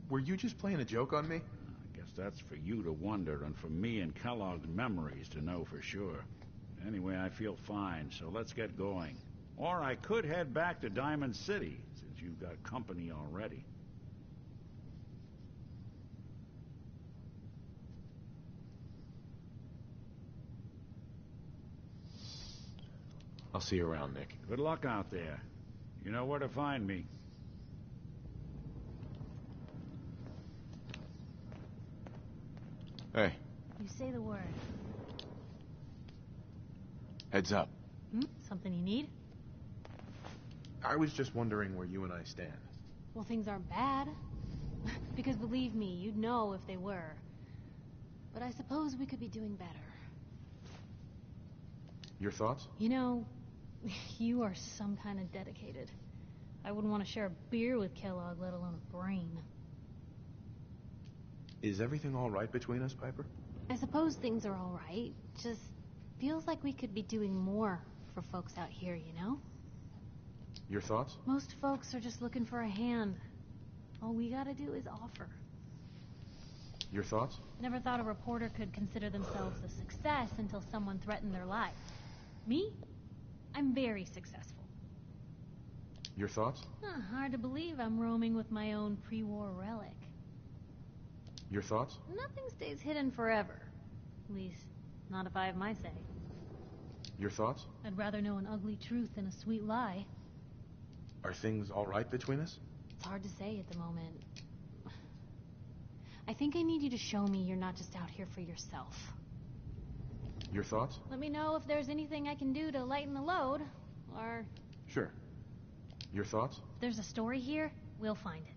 Were you just playing a joke on me? I guess that's for you to wonder, and for me and Kellogg's memories to know for sure. Anyway, I feel fine, so let's get going. Or I could head back to Diamond City, since you've got company already. I'll see you around, Nick. Good luck out there. You know where to find me. Hey. You say the word. Heads up. Something you need? I was just wondering where you and I stand. Well, things aren't bad. Because believe me, you'd know if they were. But I suppose we could be doing better. Your thoughts? You know, you are some kind of dedicated. I wouldn't want to share a beer with Kellogg, let alone a brain. Is everything all right between us, Piper? I suppose things are all right. Just feels like we could be doing more for folks out here, you know? Your thoughts? Most folks are just looking for a hand. All we gotta do is offer. Your thoughts? I never thought a reporter could consider themselves a success until someone threatened their life. Me? I'm very successful. Your thoughts? Hard to believe I'm roaming with my own pre-war relic. Your thoughts? Nothing stays hidden forever. At least, not if I have my say. Your thoughts? I'd rather know an ugly truth than a sweet lie. Are things all right between us? It's hard to say at the moment. I think I need you to show me you're not just out here for yourself. Your thoughts? Let me know if there's anything I can do to lighten the load, or... Sure. Your thoughts? If there's a story here, we'll find it.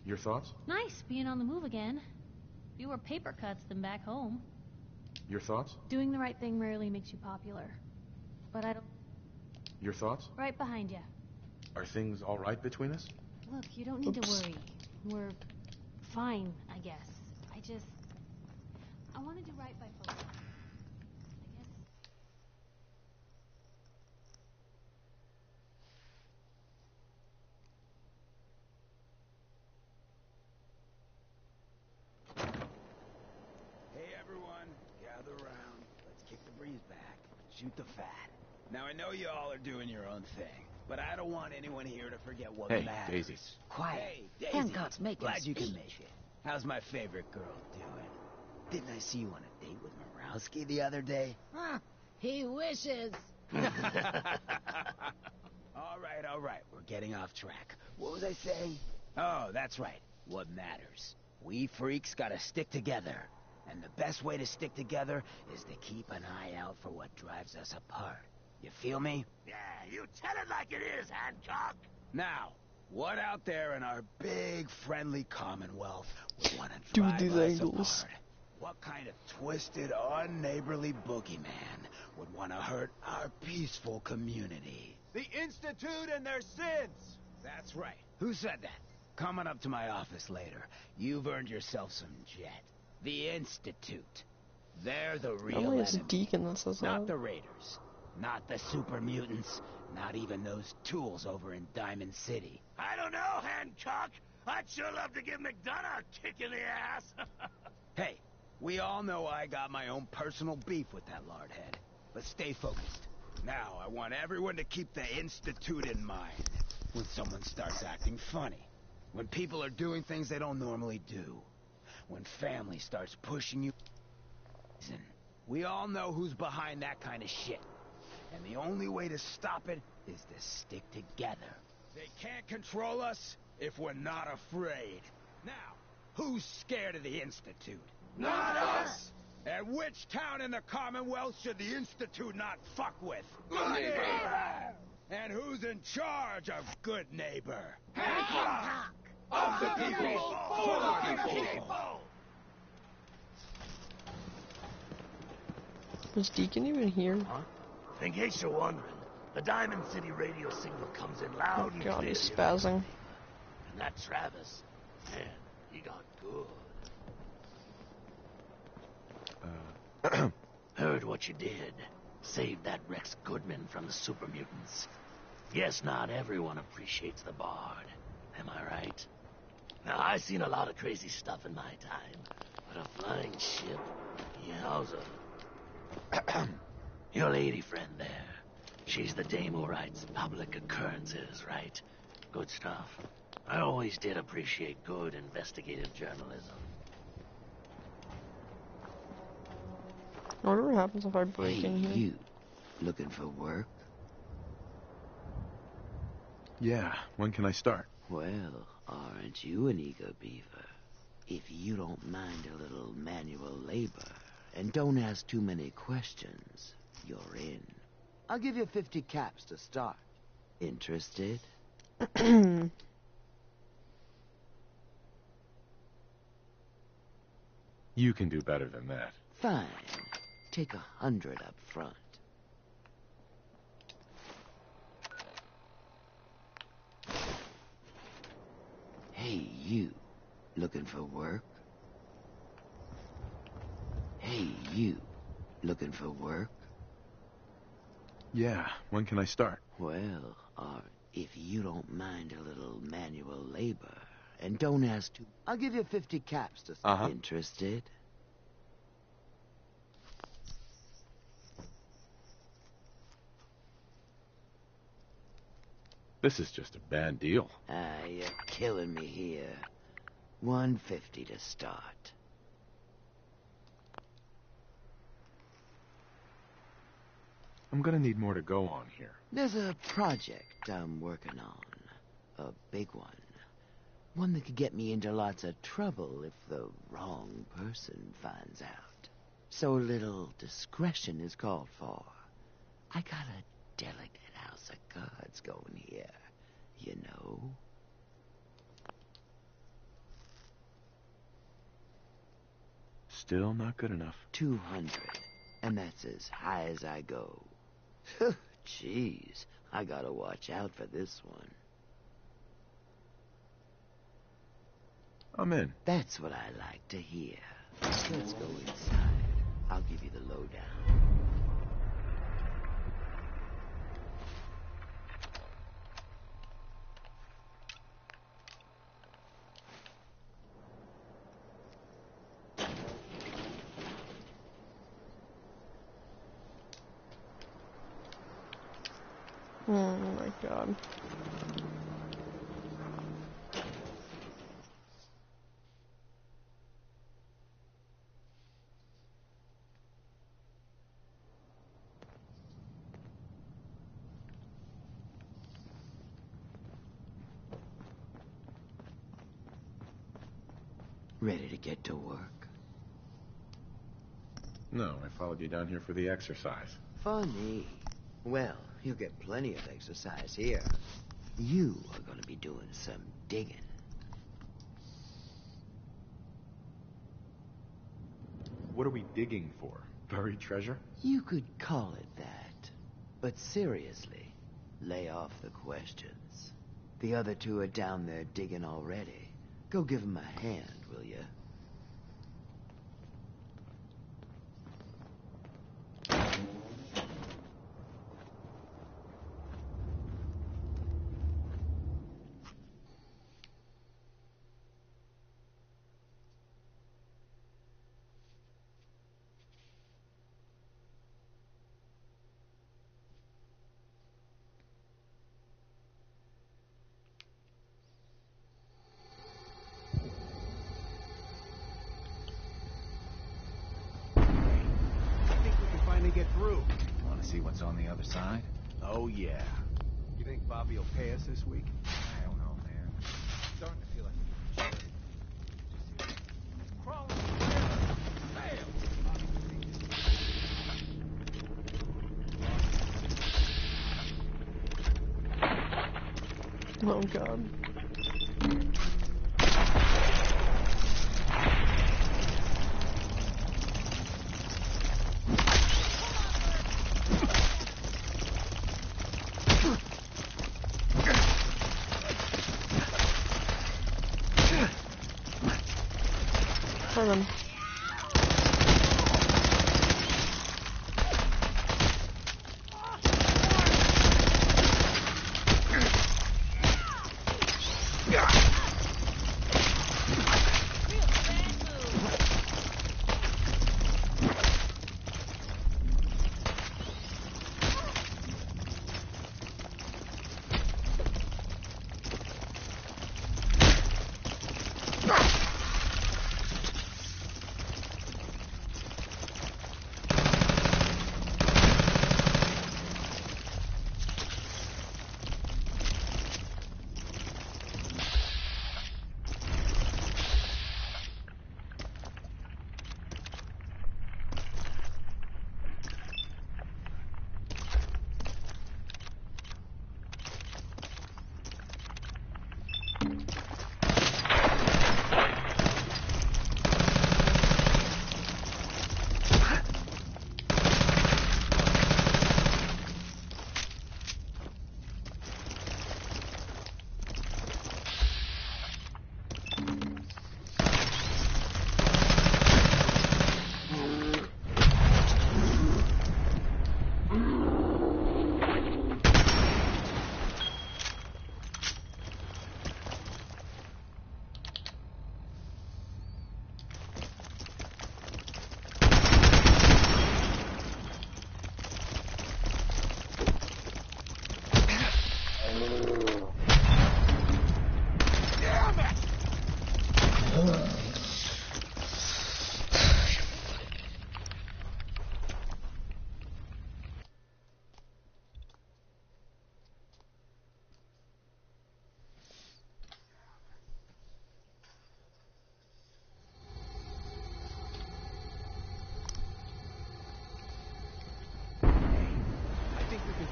Your thoughts? Nice being on the move again. Fewer paper cuts than back home. Your thoughts? Doing the right thing rarely makes you popular. But I don't... Your thoughts? Right behind you. Are things all right between us? Look, you don't need to Oops. worry. We're fine, I guess. I want to do right by folks. I guess. Hey everyone, gather around. Let's kick the breeze back. Shoot the fat. Now I know you all are doing your own thing, but I don't want anyone here to forget what Hey, matters. Daisy. Quiet. Hey, Daisy. Hancock's making Glad you can speech. make it. How's my favorite girl doing? Didn't I see you on a date with Morowski the other day? Huh, he wishes. All right. We're getting off track. What was I saying? Oh, that's right. What matters. We freaks gotta stick together. And the best way to stick together is to keep an eye out for what drives us apart. You feel me? Yeah, you tell it like it is, Hancock. Now, what out there in our big, friendly Commonwealth would want to Dude, drive these us angles. apart? What kind of twisted, unneighborly boogeyman would want to hurt our peaceful community? The Institute and their sins! That's right. Who said that? Coming up to my office later. You've earned yourself some jet. The Institute. They're the real Only it's a enemy. deacon that says Not that. the Raiders. Not the super mutants. Not even those tools over in Diamond City. I don't know, Hancock. I'd sure love to give McDonough a kick in the ass. Hey, we all know I got my own personal beef with that lardhead. But stay focused. Now, I want everyone to keep the Institute in mind. When someone starts acting funny. When people are doing things they don't normally do. When family starts pushing you. We all know who's behind that kind of shit. And the only way to stop it is to stick together. They can't control us if we're not afraid. Now, who's scared of the Institute? Not us! And which town in the Commonwealth should the Institute not fuck with? Good Neighbor! And who's in charge of Good Neighbor? Hancock! Of the people! For the people! Was Deacon even here? Huh? In case you're wondering, the Diamond City radio signal comes in Oh loud and god, clear. he's spazzing. And that Travis, man, he got good. Heard what you did. Saved that Rex Goodman from the super mutants. Yes, not everyone appreciates the Bard. Am I right? Now, I've seen a lot of crazy stuff in my time. But a flying ship? Yowza. Your lady friend there. She's the dame who writes public occurrences, right? Good stuff. I always did appreciate good investigative journalism. I wonder what happens if I break in here. You looking for work? Yeah, when can I start? Well, aren't you an eager beaver? If you don't mind a little manual labor, and don't ask too many questions, you're in. I'll give you 50 caps to start. Interested? You can do better than that. Fine. Take 100 up front. Hey, you. Looking for work? Hey, you. Looking for work? Yeah, when can I start? Well, if you don't mind a little manual labor, and don't ask too... I'll give you 50 caps to... Interested? This is just a bad deal. You're killing me here. 150 to start. I'm gonna need more to go on here. There's a project I'm working on. A big one. One that could get me into lots of trouble if the wrong person finds out. So a little discretion is called for. I got a delicate house of cards going here, you know. Still not good enough. 200, and that's as high as I go. Jeez, I gotta watch out for this one. I'm in. That's what I like to hear. Let's go inside. I'll give you the lowdown. Oh my god. Ready to get to work? No, I followed you down here for the exercise. Funny. Well, you'll get plenty of exercise here. You are going to be doing some digging. What are we digging for? Buried treasure? You could call it that. But seriously, lay off the questions. The other two are down there digging already. Go give them a hand, will you? Get through. Want to see what's on the other side? Oh, yeah. You think Bobby will pay us this week? I don't know, man. I'm starting to feel like a crawling. Oh god. Kill them.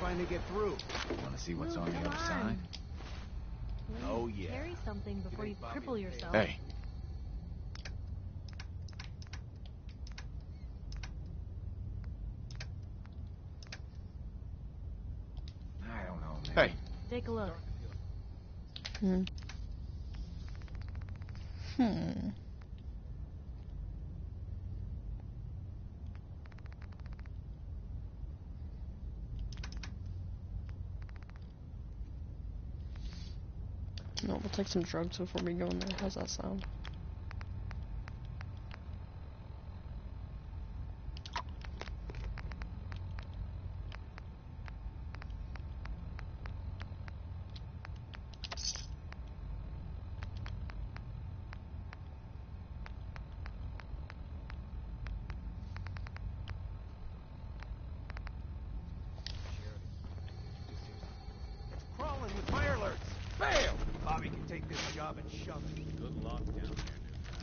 Finally get through. Want to see what's on the other side? Oh, yeah. Carry something before you cripple yourself. Hey. I don't know, man. Hey. Take a look. Hmm. No, we'll take some drugs before we go in there. How's that sound? Crawling with fire alerts. Fail! Bobby can take this job and shove it. Good luck down there, new guy.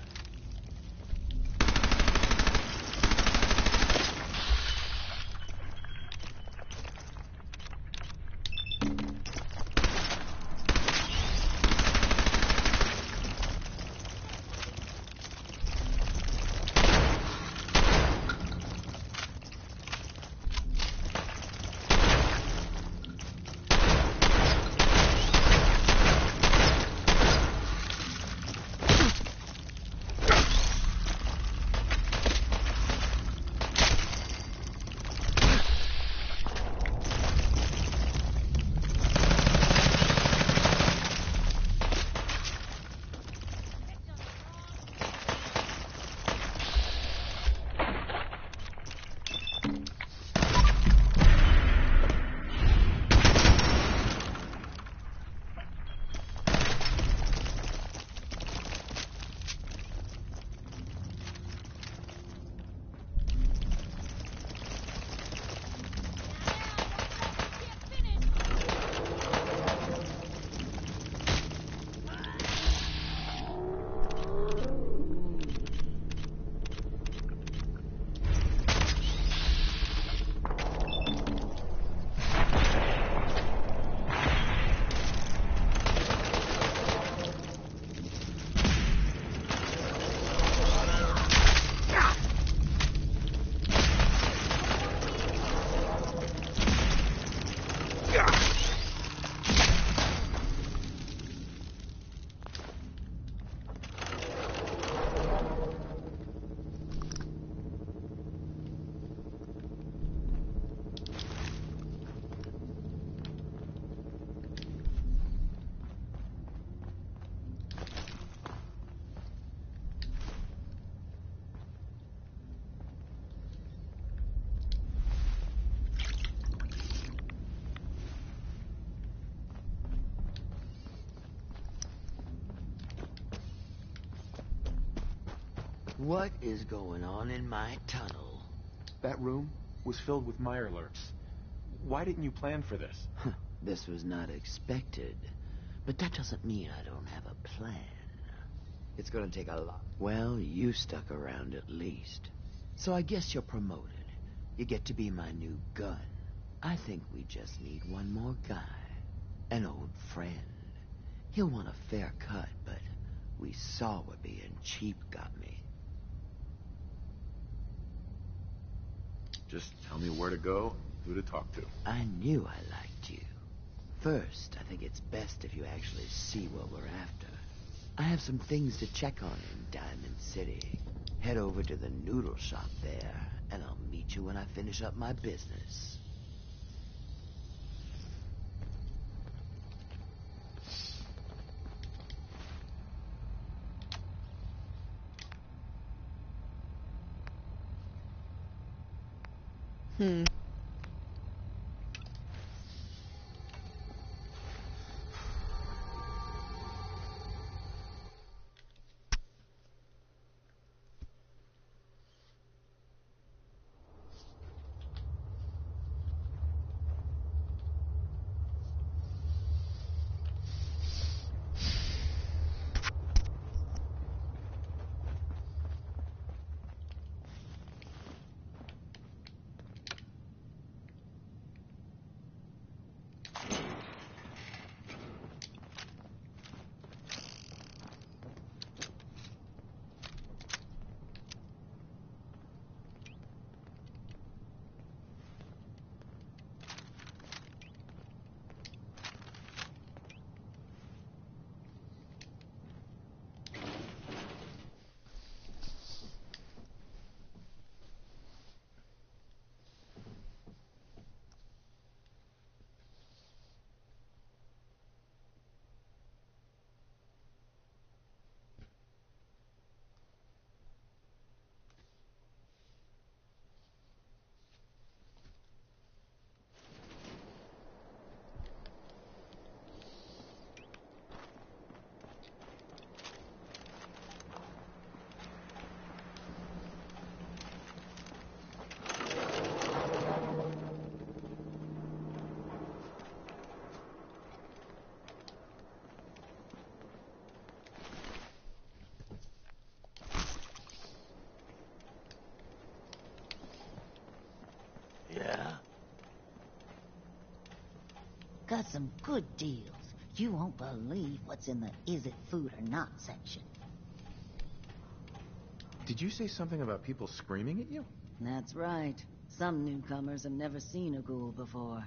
What is going on in my tunnel? That room was filled with Meyer alerts. Why didn't you plan for this? This was not expected. But that doesn't mean I don't have a plan. It's gonna take a lot. Well, you stuck around at least. So I guess you're promoted. You get to be my new gun. I think we just need one more guy. An old friend. He'll want a fair cut, but we saw what being cheap got me. Just tell me where to go, who to talk to. I knew I liked you. First, I think it's best if you actually see what we're after. I have some things to check on in Diamond City. Head over to the noodle shop there, and I'll meet you when I finish up my business. Hmm. got some good deals. You won't believe what's in the is it food or not section. Did you say something about people screaming at you? That's right. Some newcomers have never seen a ghoul before.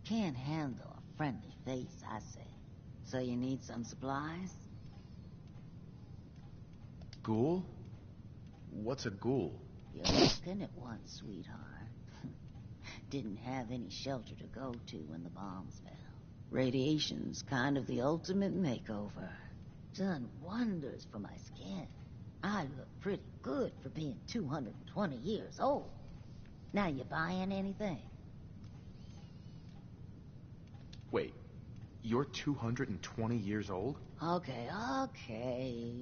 Can't handle a friendly face, I say. So you need some supplies? Ghoul? What's a ghoul? You're looking at one, sweetheart. Didn't have any shelter to go to when the bombs fell. Radiation's kind of the ultimate makeover. Done wonders for my skin. I look pretty good for being 220 years old. Now you buying anything? Wait, you're 220 years old? Okay.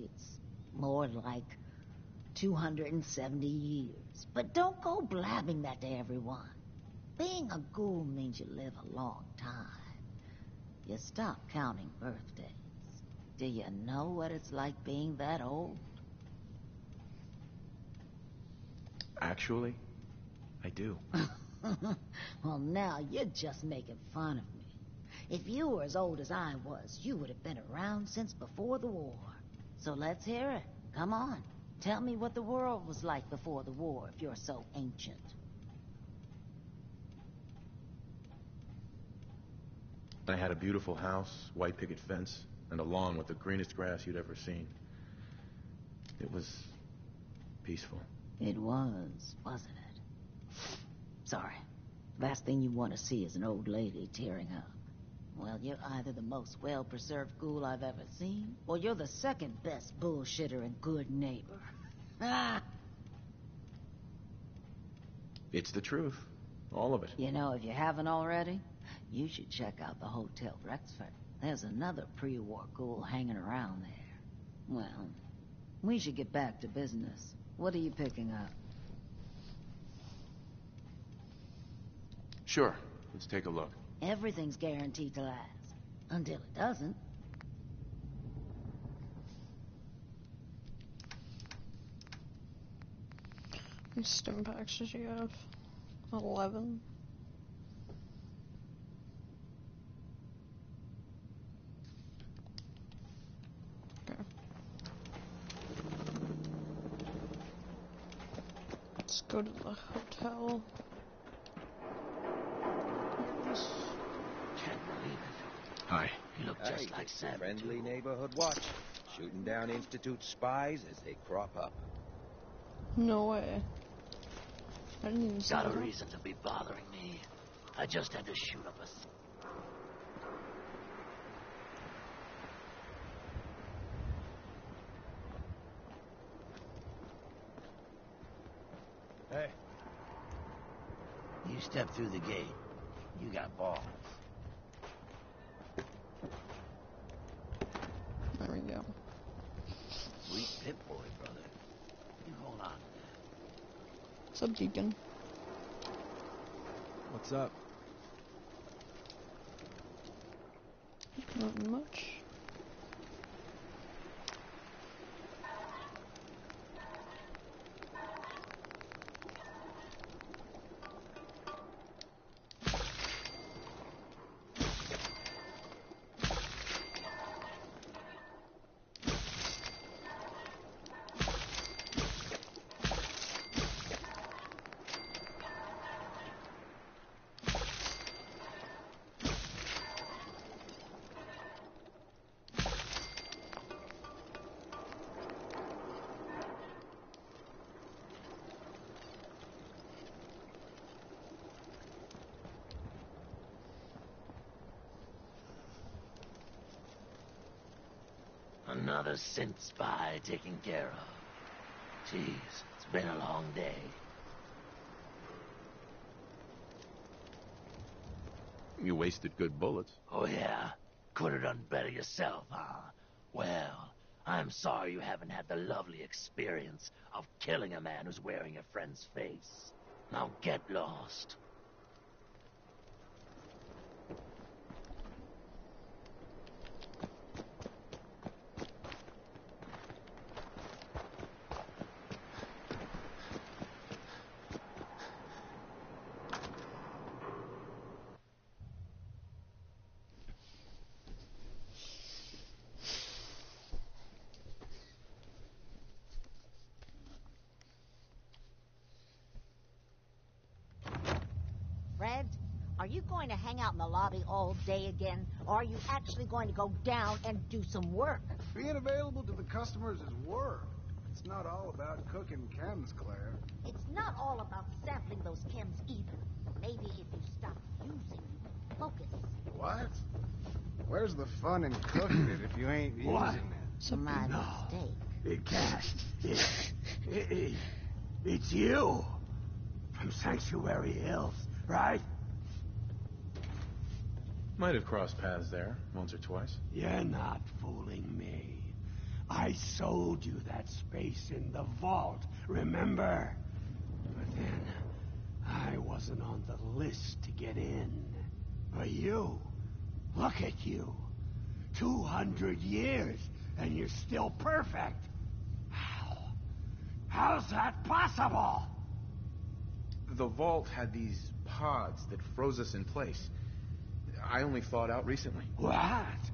It's more like 270 years. But don't go blabbing that to everyone. Being a ghoul means you live a long time. You stop counting birthdays. Do you know what it's like being that old? Actually, I do. Well, now you're just making fun of me. If you were as old as I was, you would have been around since before the war. So let's hear it. Come on. Tell me what the world was like before the war if you're so ancient. I had a beautiful house, white picket fence, and a lawn with the greenest grass you'd ever seen. It was peaceful. It was, wasn't it? Sorry. Last thing you want to see is an old lady tearing up. Well, you're either the most well-preserved ghoul I've ever seen, or you're the second best bullshitter and good neighbor. It's the truth. All of it. You know, if you haven't already, you should check out the Hotel Rexford. There's another pre-war ghoul hanging around there. Well, we should get back to business. What are you picking up? Sure. Let's take a look. Everything's guaranteed to last. Until it doesn't. How many stim packs did you have? 11. Okay. Let's go to the hotel. Can't believe it. Hi. You look just like Sam. Friendly neighborhood watch. Shooting down Institute spies as they crop up. No way. I didn't even see Got a that. reason to be bothering me. I just had to shoot up a... Hey. You step through the gate. You got balls. There we go. Sweet Pip Boy, brother. You hold on. What's up, Deacon? What's up? Not much. Another synth spy taken care of. Jeez, it's been a long day. You wasted good bullets. Oh yeah? Could have done better yourself, huh? Well, I'm sorry you haven't had the lovely experience of killing a man who's wearing a friend's face. Now get lost. you going to hang out in the lobby all day again? Or are you actually going to go down and do some work? Being available to the customers is work. It's not all about cooking chems, Claire. It's not all about sampling those chems either. Maybe if you stop using them, focus. What? Where's the fun in cooking it if you ain't using What? it? My No. mistake. It can't. It's you. From Sanctuary Hills, right? Might have crossed paths there once or twice. You're not fooling me. I sold you that space in the vault, remember? But then, I wasn't on the list to get in. But you, look at you. 200 years, and you're still perfect. How's that possible? The vault had these pods that froze us in place. I only thawed out recently. What?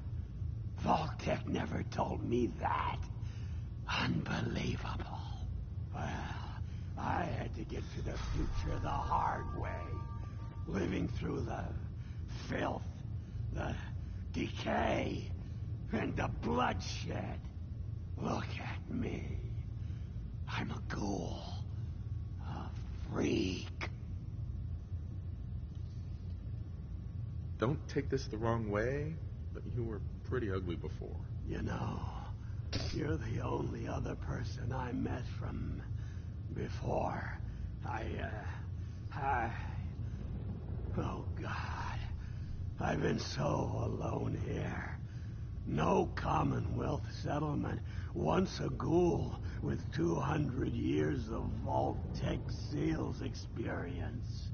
Vault-Tec never told me that. Unbelievable. Well, I had to get to the future the hard way. Living through the filth, the decay, and the bloodshed. Look at me. I'm a ghoul. A freak. Don't take this the wrong way, but you were pretty ugly before. You know, you're the only other person I met from before. Oh God, I've been so alone here. No Commonwealth settlement, once a ghoul with 200 years of Vault-Tec sales experience.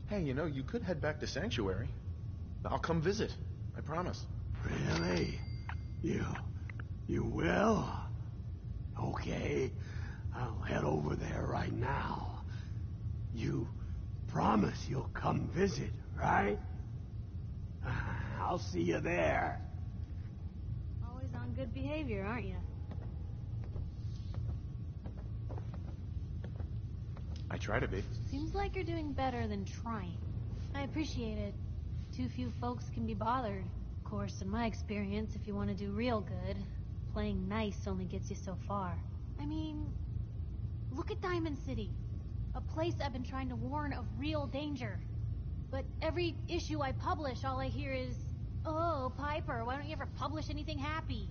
Hey, you know, you could head back to Sanctuary. I'll come visit. I promise. Really? You will? Okay, I'll head over there right now. You promise you'll come visit, right? I'll see you there. Always on good behavior, aren't you? I try to be. Seems like you're doing better than trying. I appreciate it. Too few folks can be bothered. Of course, in my experience, if you want to do real good, playing nice only gets you so far. I mean, look at Diamond City. A place I've been trying to warn of real danger. But every issue I publish, all I hear is, "Oh, Piper, why don't you ever publish anything happy?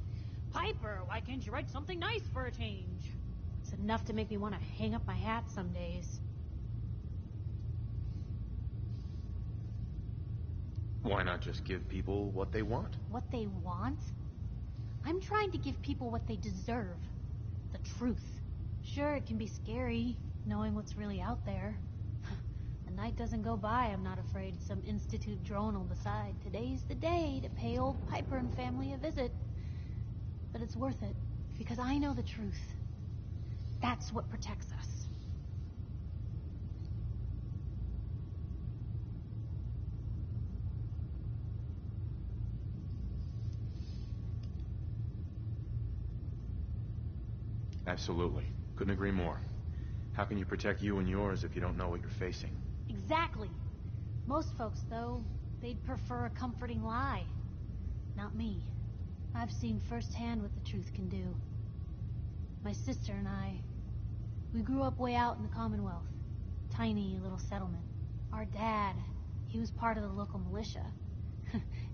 Piper, why can't you write something nice for a change?" It's enough to make me want to hang up my hat some days. Why not just give people what they want? What they want? I'm trying to give people what they deserve. The truth. Sure, it can be scary, knowing what's really out there. A night doesn't go by, I'm not afraid some Institute drone will decide today's the day to pay old Piper and family a visit. But it's worth it, because I know the truth. That's what protects us. Absolutely. Couldn't agree more. How can you protect you and yours if you don't know what you're facing? Exactly. Most folks, though, they'd prefer a comforting lie. Not me. I've seen firsthand what the truth can do. My sister and I, we grew up way out in the Commonwealth. Tiny little settlement. Our dad, he was part of the local militia.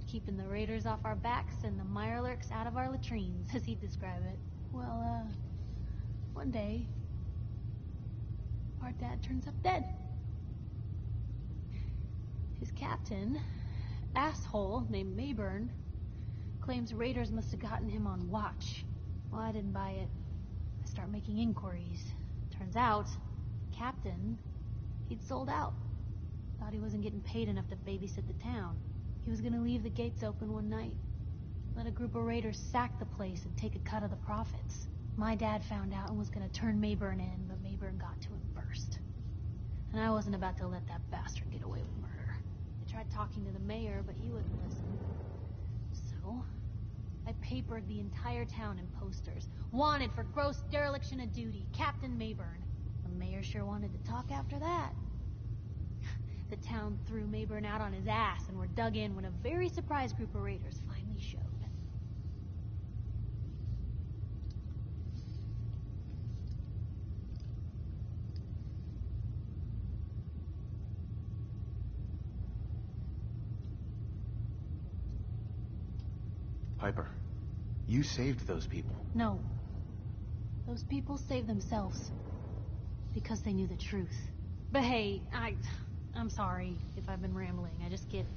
Keeping the raiders off our backs and the mirelurks out of our latrines, as he'd describe it. Well, one day, our dad turns up dead. His captain, asshole named Mayburn, claims raiders must have gotten him on watch. Well, I didn't buy it. I start making inquiries. Turns out, the captain, he'd sold out. Thought he wasn't getting paid enough to babysit the town. He was gonna leave the gates open one night. Let a group of raiders sack the place and take a cut of the profits. My dad found out and was gonna turn Mayburn in, but Mayburn got to him first. And I wasn't about to let that bastard get away with murder. I tried talking to the mayor, but he wouldn't listen. So, I papered the entire town in posters. Wanted for gross dereliction of duty, Captain Mayburn. The mayor sure wanted to talk after that. The town threw Mayburn out on his ass and were dug in when a very surprised group of raiders finally showed. Piper, you saved those people. No. Those people saved themselves. Because they knew the truth. But hey, I'm sorry if I've been rambling. I just get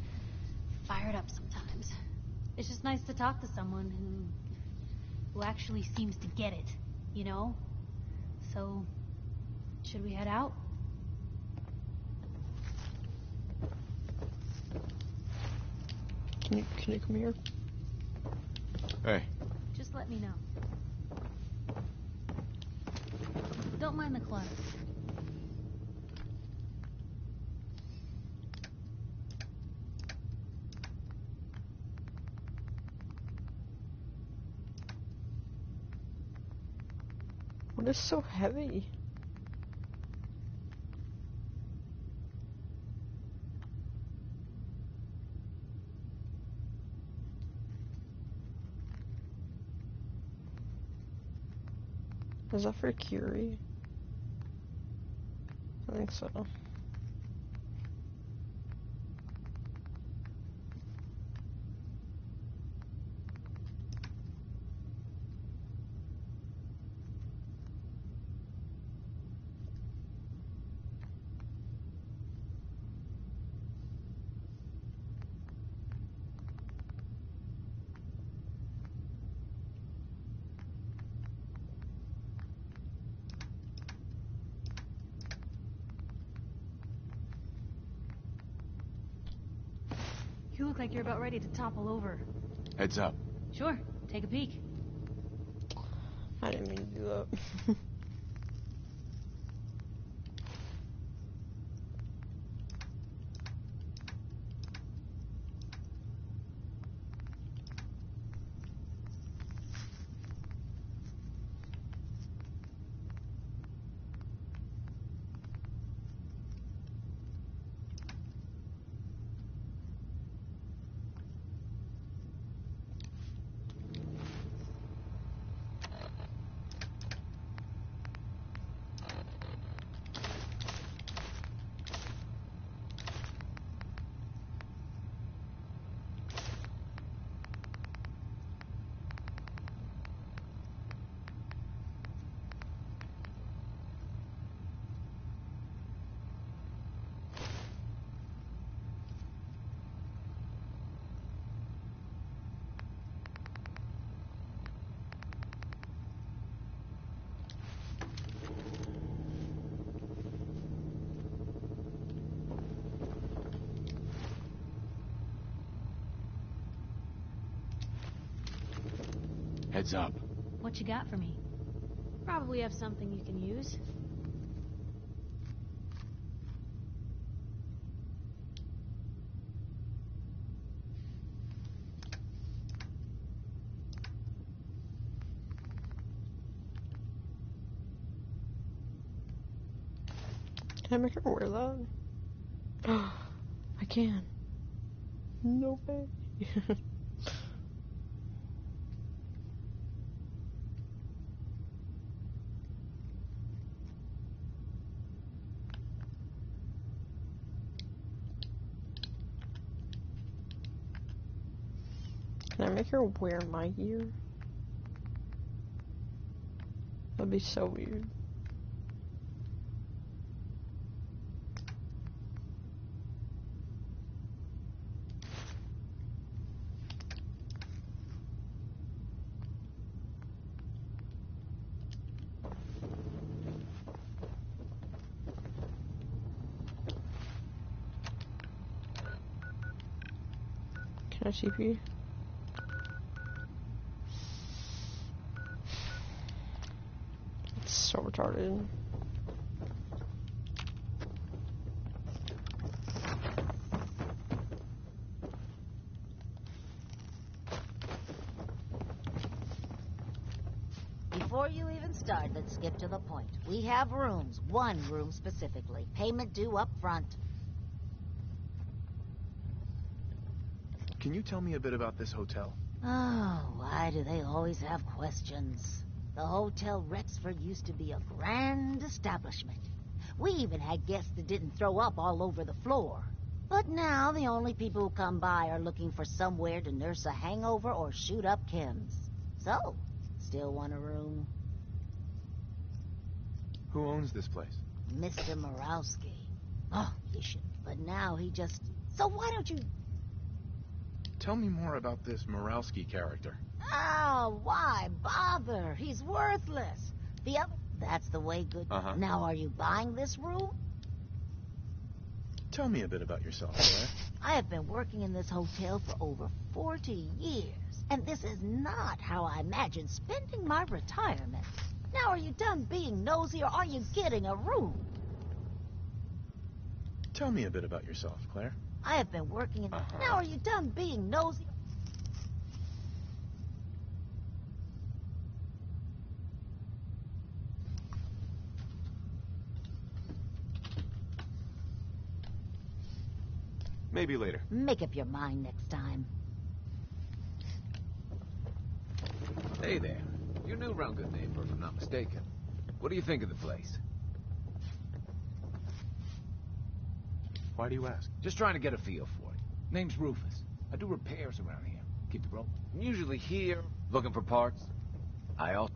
fired up sometimes. It's just nice to talk to someone who actually seems to get it, you know? So, should we head out? Can you come here? Hey. Just let me know. Don't mind the clutter. What is so heavy? Is that for Curie? I think so. You look like you're about ready to topple over. Heads up. Sure, take a peek. I didn't mean to do that. Heads up. What you got for me? Probably have something you can use. Can I make her wear that? I can. No way. Can I make her wear my gear? That'd be so weird. Can I CP? It's so retarded. before you even start, let's skip to the point. We have rooms, one room specifically. Payment due up front. Can you tell me a bit about this hotel? Oh, why do they always have questions? The Hotel Rexford used to be a grand establishment. We even had guests that didn't throw up all over the floor. But now the only people who come by are looking for somewhere to nurse a hangover or shoot up chems. So, still want a room? Who owns this place? Mr. Morowski. Oh, you should. But now he just... So why don't you... Tell me more about this Morowski character. Oh, why bother? He's worthless. The other... That's the way good... Now, are you buying this room? Tell me a bit about yourself, Claire. I have been working in this hotel for over 40 years, and this is not how I imagined spending my retirement. Now, are you done being nosy, or are you getting a room? Tell me a bit about yourself, Claire. I have been working in... Now, are you done being nosy? Maybe later. Make up your mind next time. Hey there. You're new around Good Neighbor, if I'm not mistaken. What do you think of the place? Why do you ask? Just trying to get a feel for it. Name's Rufus. I do repairs around here. Keep the rope. I'm usually here, looking for parts. I also...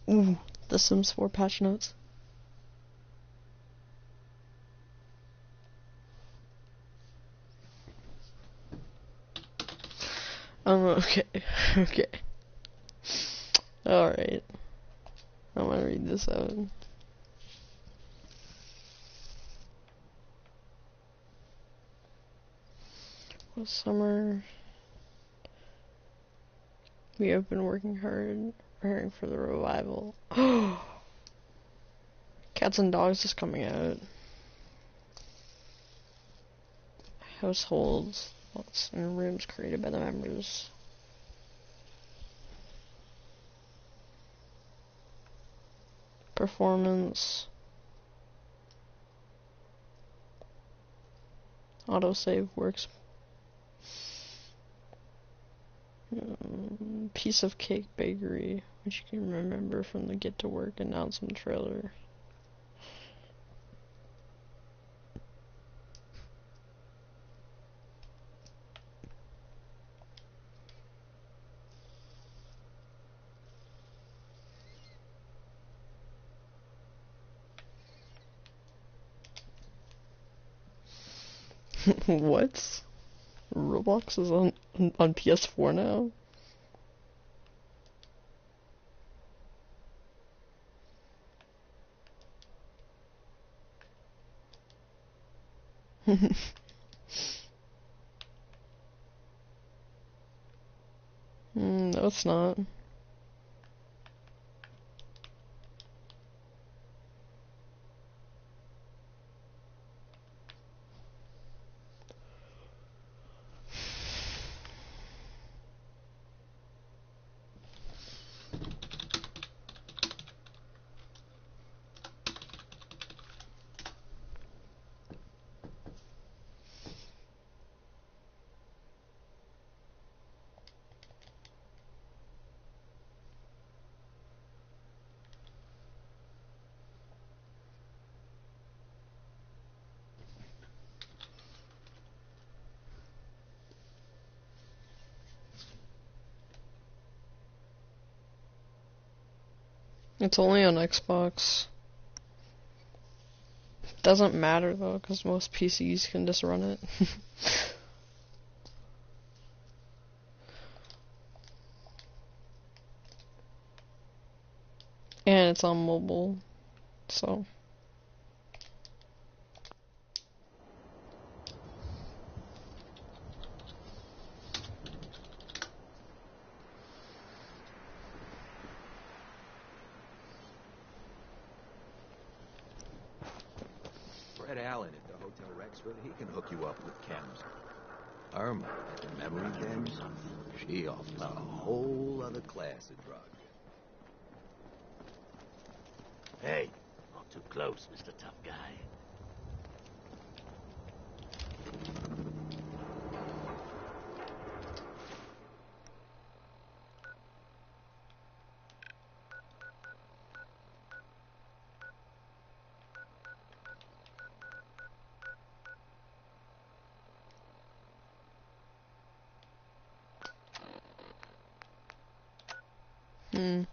Ooh, the Sims 4 patch notes. Okay. Okay. Alright. I'm gonna read this out. Last summer, we have been working hard, preparing for the revival. Cats and Dogs is coming out. Households, lots and rooms created by the members. Performance. Autosave works. Piece of Cake Bakery, which you can remember from the Get to Work announcement trailer. What? Roblox is on PS4 now? No, it's not. It's only on Xbox. Doesn't matter though, because most PCs can just run it. And it's on mobile, so. Fred Allen at the Hotel Rexford, he can hook you up with chems. Irma at the Memory Den, she offers a whole other class of drug. Hey, not too close, Mr. Tough Guy. Hmm.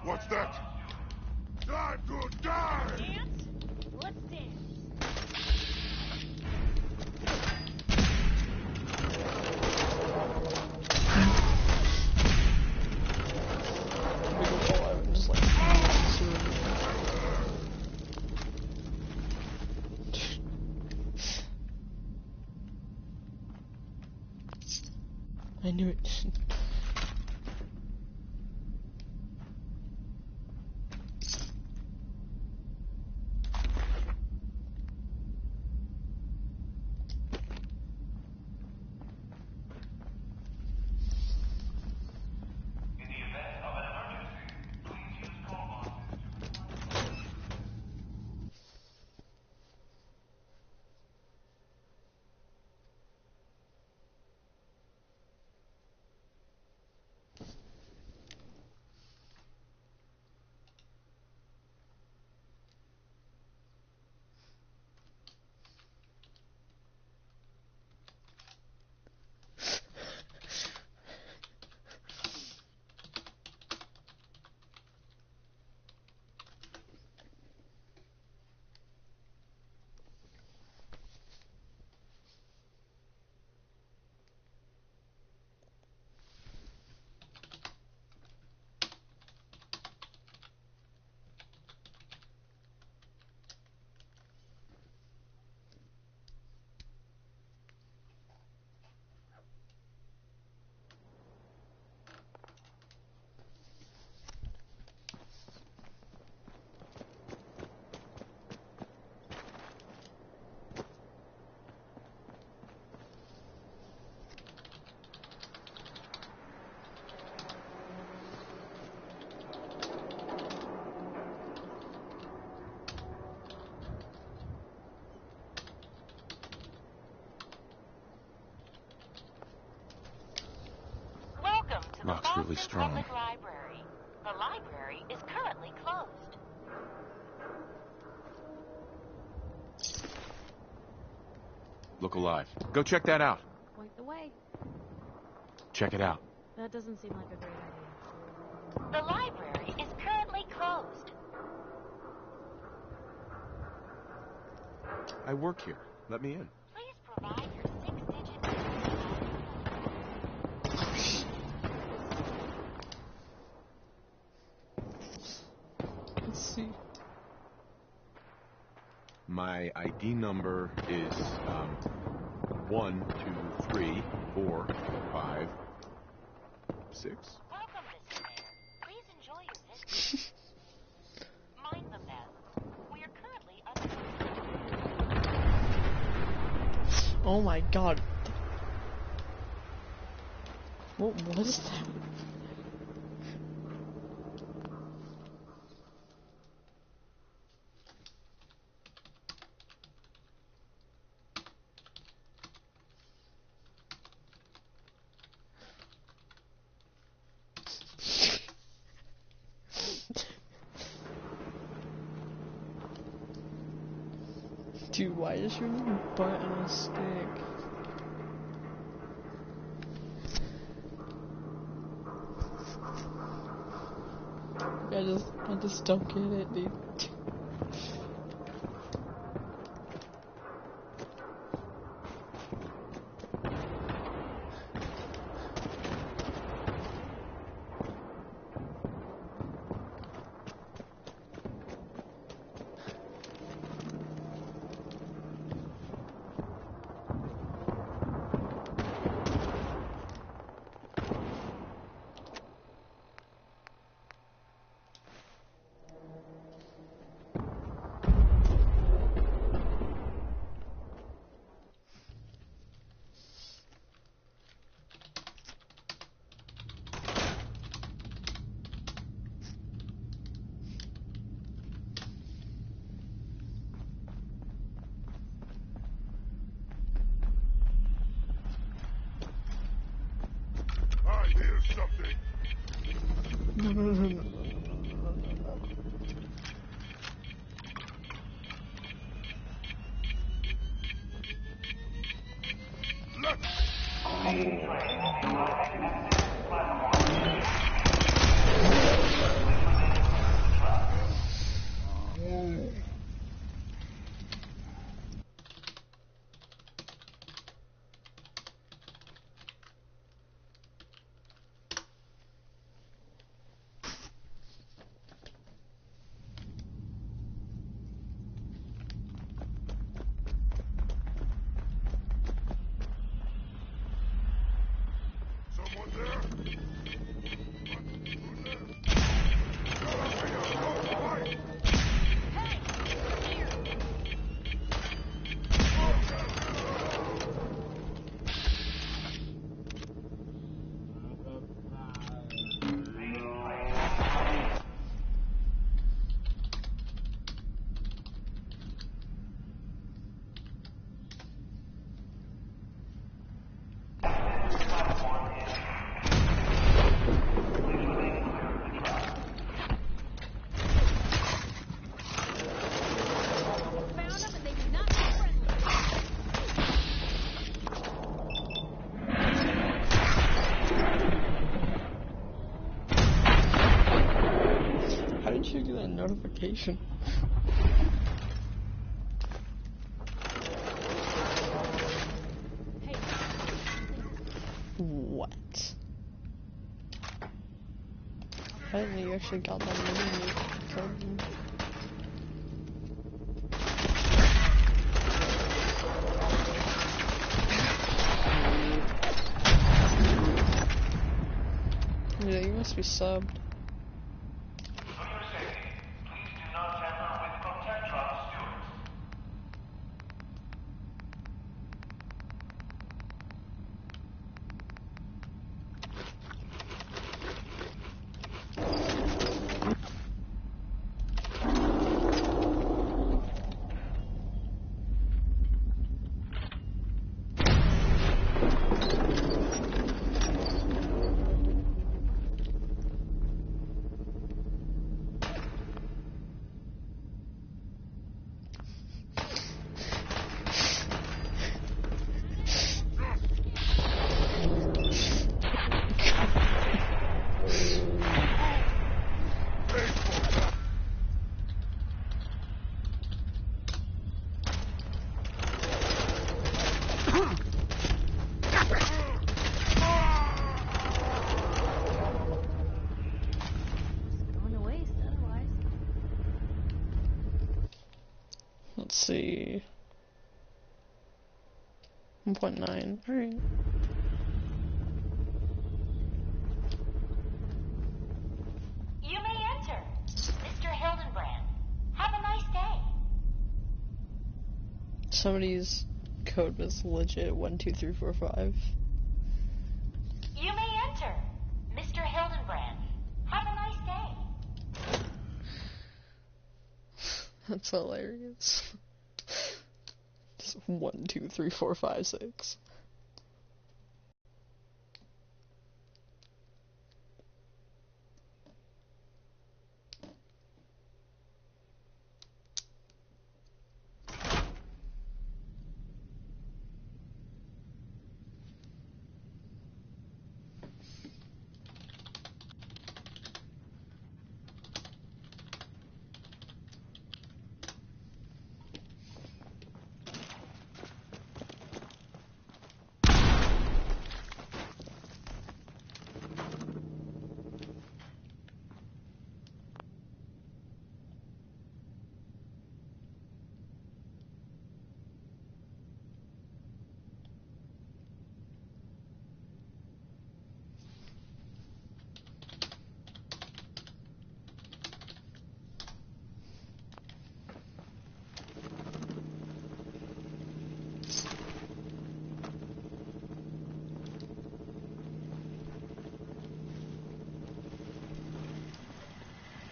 What's that? Time to die! Dance? Let's dance. Just like, I knew it. Lock's really strong. Public Library. The library is currently closed. Look alive. Go check that out. Point the way. Check it out. That doesn't seem like a great idea. The library is currently closed. I work here. Let me in. Please provide your 6-digit Let's see. My ID number is 1, 2, 3, 4, 5, 6. Welcome, Mr. Mayor. Please enjoy your visit. Mind the bell. We are currently under... Oh my god. What was that? Dude, why is your butt on a stick? I just don't get it, dude. I hear something. No. Someone there? How did you get that notification? What? I didn't know you actually got that many code. Yeah, you must be subbed. Let's see. 1.9. Alright. You may enter, Mr. Hildenbrand. Have a nice day. Somebody's code was legit 12345. You may enter, Mr. Hildenbrand. Have a nice day. That's hilarious. Just 123456.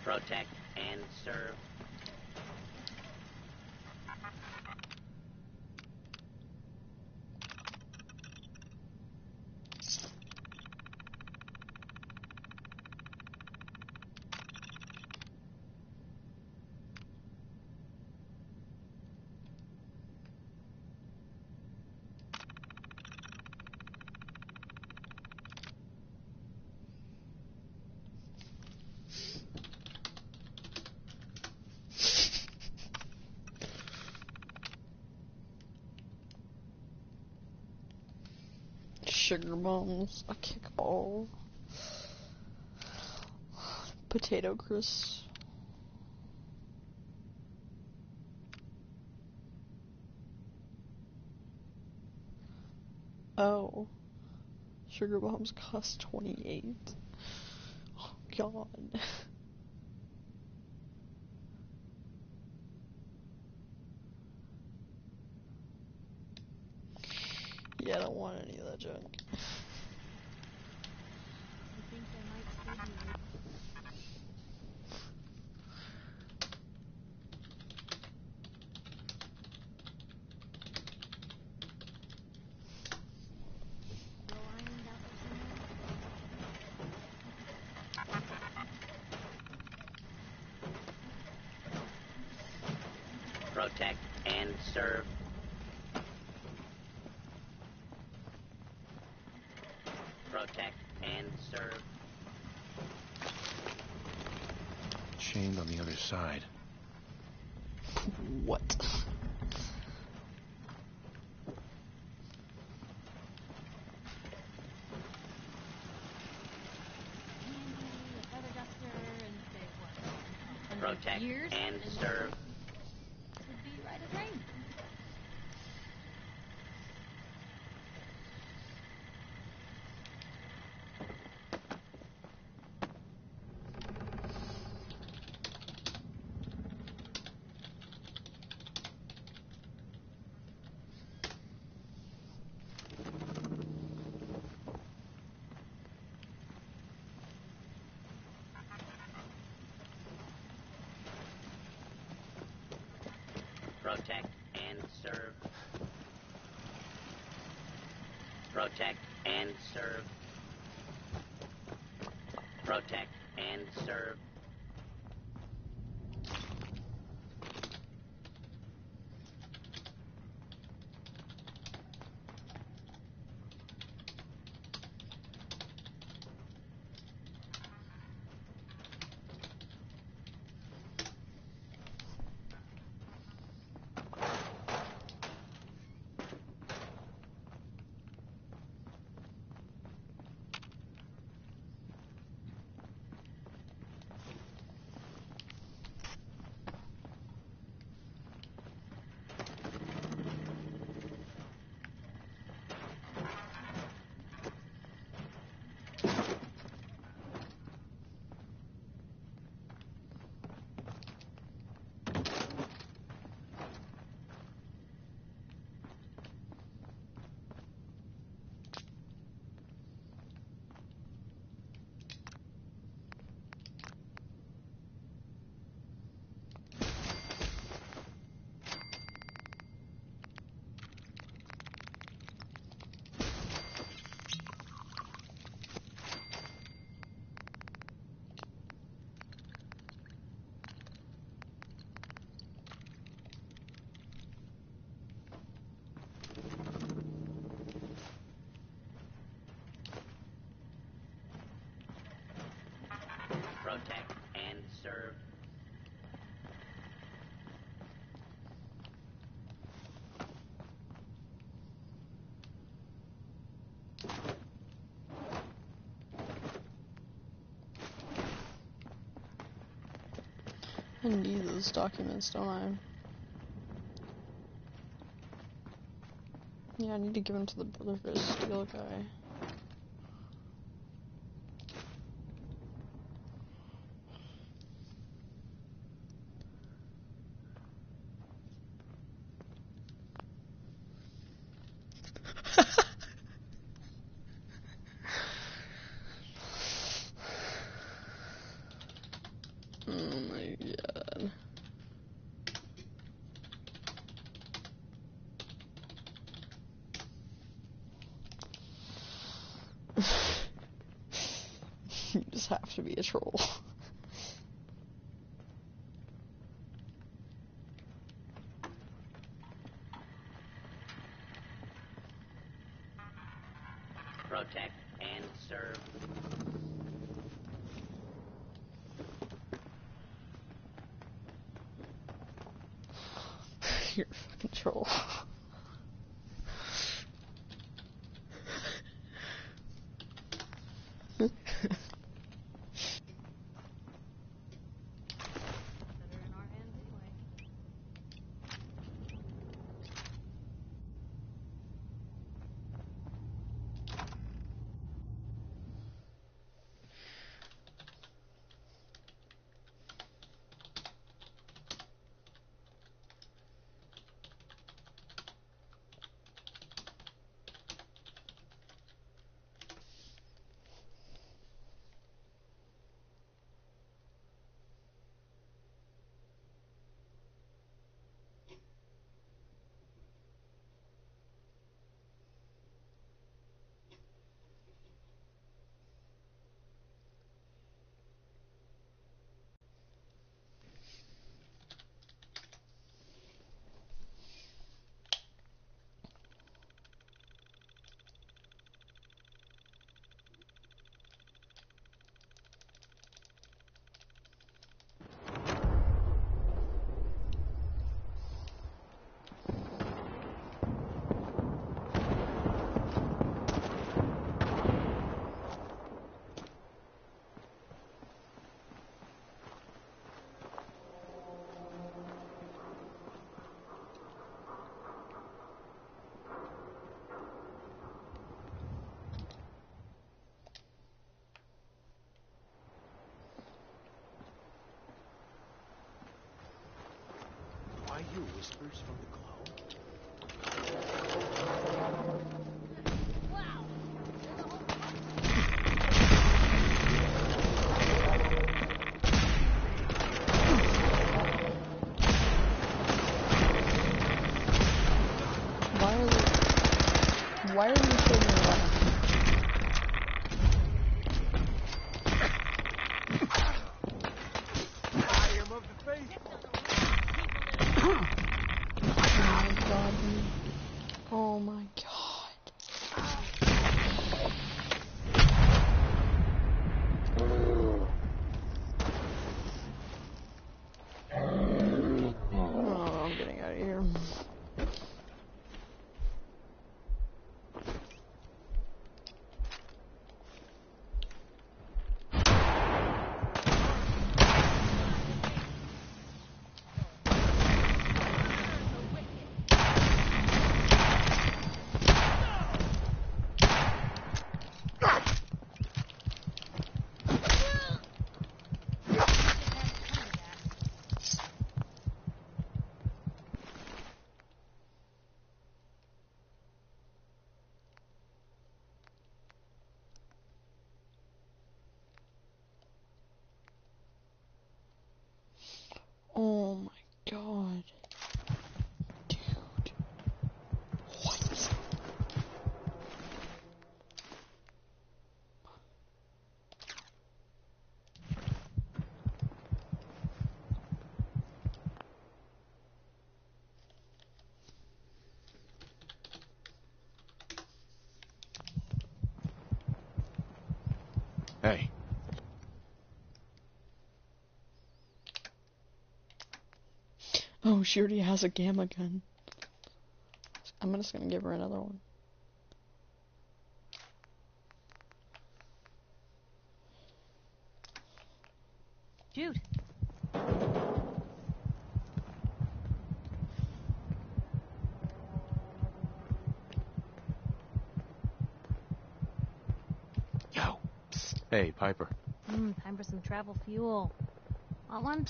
Protect and serve. Sugar bombs, a kickball, potato crisps. Oh, sugar bombs cost 28. Oh god. Yeah, I don't want any of that junk. I think there might still be a still ironed out somewhere. Protect and serve. Protect and serve. Chained on the other side. What? A feather duster and say what? Protect years and serve. Would be right as rain. Protect and serve. Protect and serve. Protect and serve. served. I need those documents, don't I? Yeah, I need to give them to the Brotherhood of Steel guy. Oh my god. You just have to be a troll. Protect and serve. You're a fucking troll. Why you whispers from the glow? Why are you shooting me that? I am of the faith. Oh my god, dude. Oh my god. Oh, I'm getting out of here. Oh my god. Dude. What? Hey. Oh, she already has a gamma gun. I'm just gonna give her another one. Jude. Yo. Psst. Hey, Piper. Time for some travel fuel. Want one?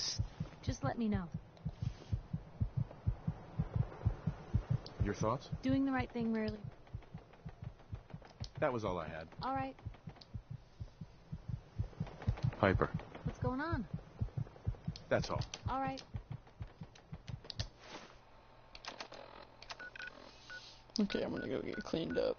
Just let me know. Your thoughts? Doing the right thing rarely. That was all I had. All right. Piper. What's going on? That's all. All right. Okay, I'm gonna go get cleaned up.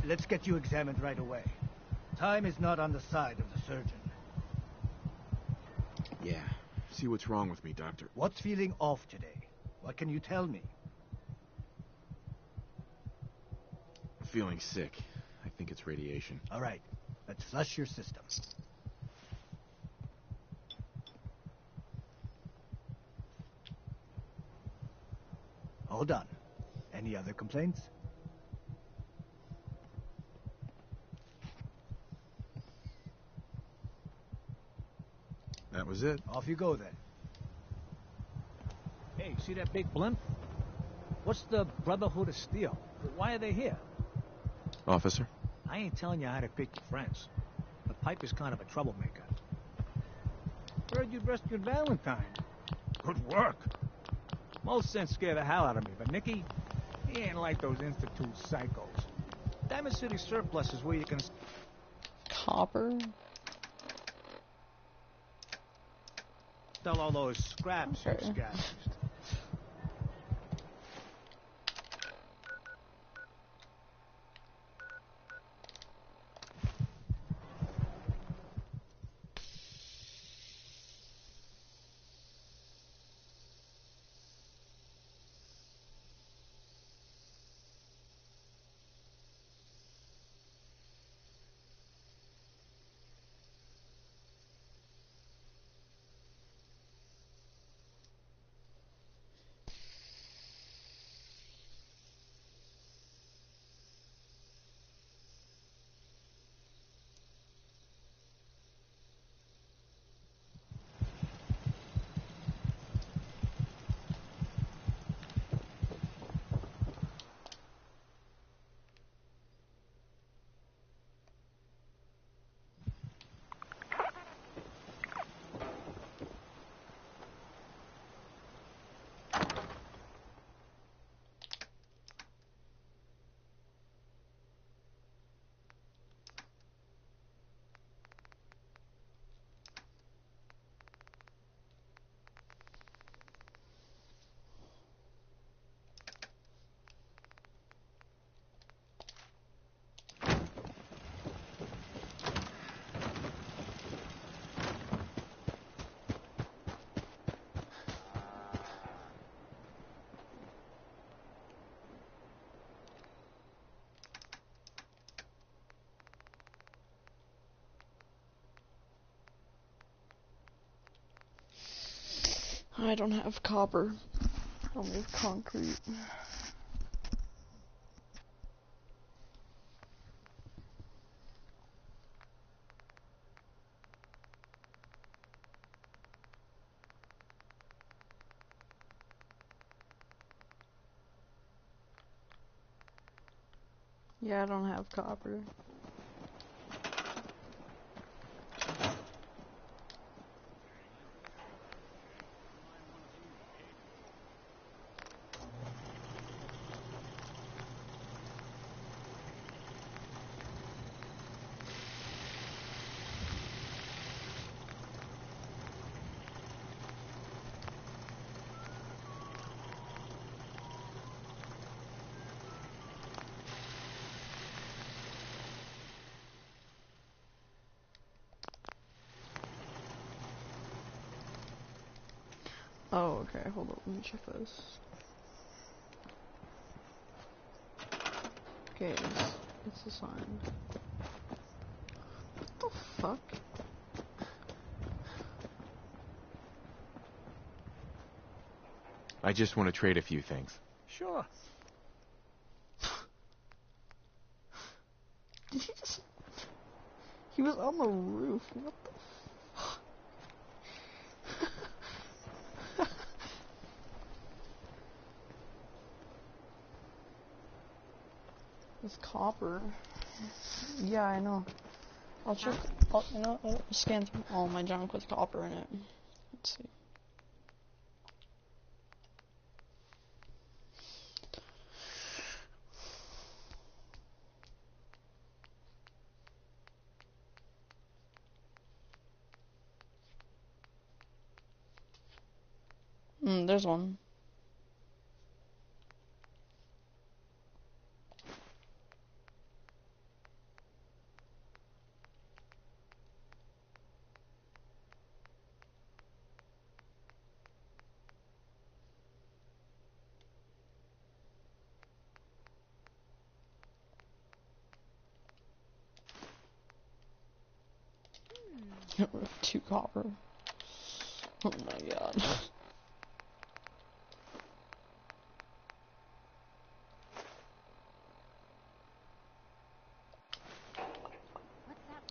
Let's get you examined right away. Time is not on the side of the surgeon. Yeah. See what's wrong with me, Doctor. What's feeling off today? What can you tell me? I'm feeling sick. I think it's radiation. All right. Let's flush your system. All done. Any other complaints? That was it. Off you go then. Hey, see that big blimp? What's the Brotherhood of Steel? Why are they here? Officer? I ain't telling you how to pick your friends. But Piper's kind of a troublemaker. Heard you rescued Valentine. Good work. Most sense scare the hell out of me, but Nicky, he ain't like those Institute psychos. Diamond City Surplus is where you can... Copper? Sell all those scraps you scavenged. I don't have copper. I only have concrete. Yeah, I don't have copper. Oh, okay, hold on, let me check this. Okay, it's a sign. What the fuck? I just want to trade a few things. Sure. Did he just... He was on the roof. What the fuck? It's copper. Yeah, I know. I'll check. I'll scan through all my junk with copper in it. Let's see. There's one. Two copper. Oh my god.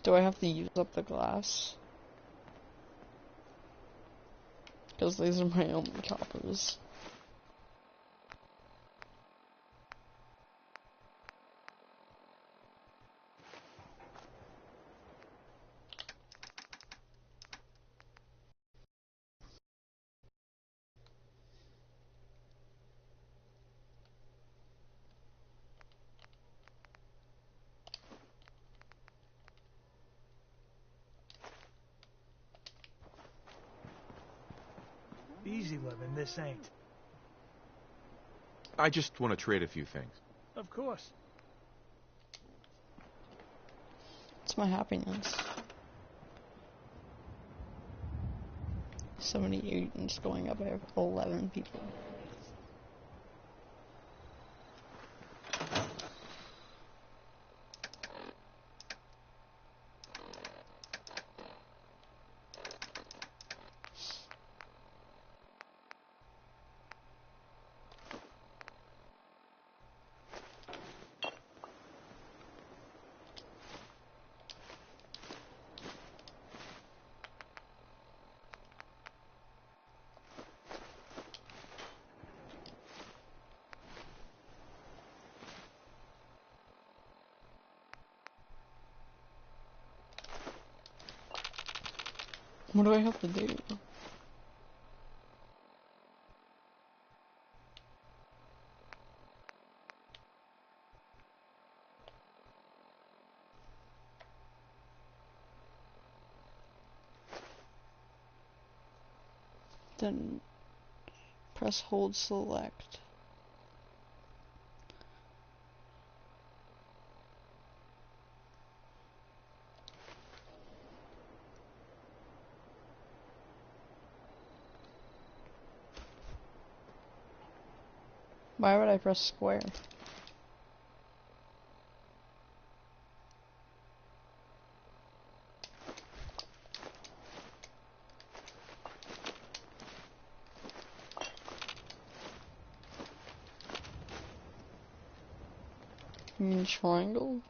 Do I have to use up the glass? Because these are my only coppers. Easy living, this ain't. I just want to trade a few things. Of course. It's my happiness. 78 and it's going up. I have 11 people. What do I have to do? Then press hold select. Why would I press square? You mean triangle?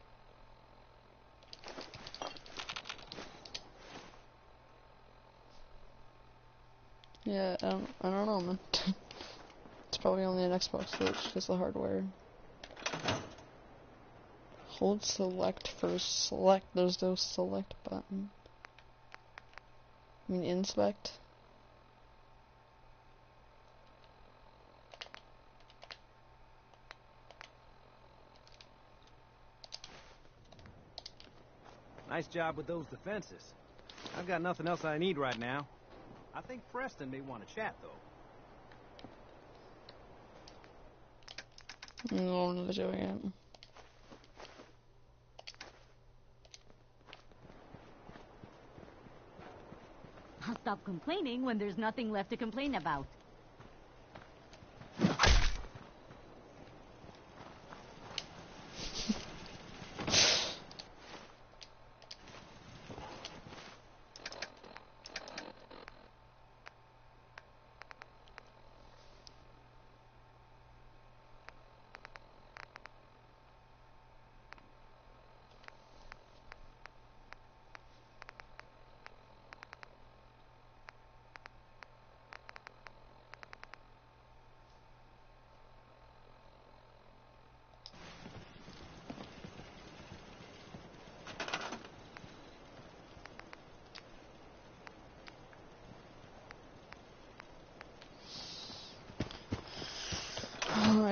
Yeah, I don't know, man. It's probably only an Xbox glitch, just the hardware. Hold select for select. There's no select button. You mean inspect? Nice job with those defenses. I've got nothing else I need right now. I think Preston may want to chat, though. No, I'm not doing it. I'll stop complaining when there's nothing left to complain about.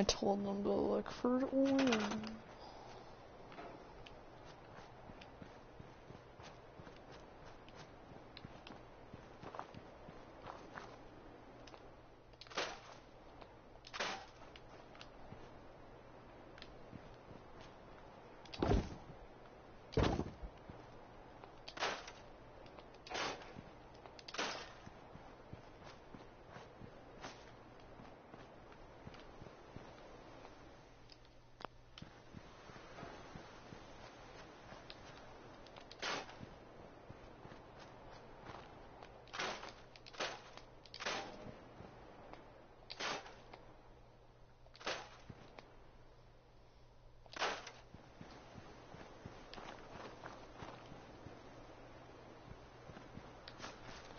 I told them to look for oil.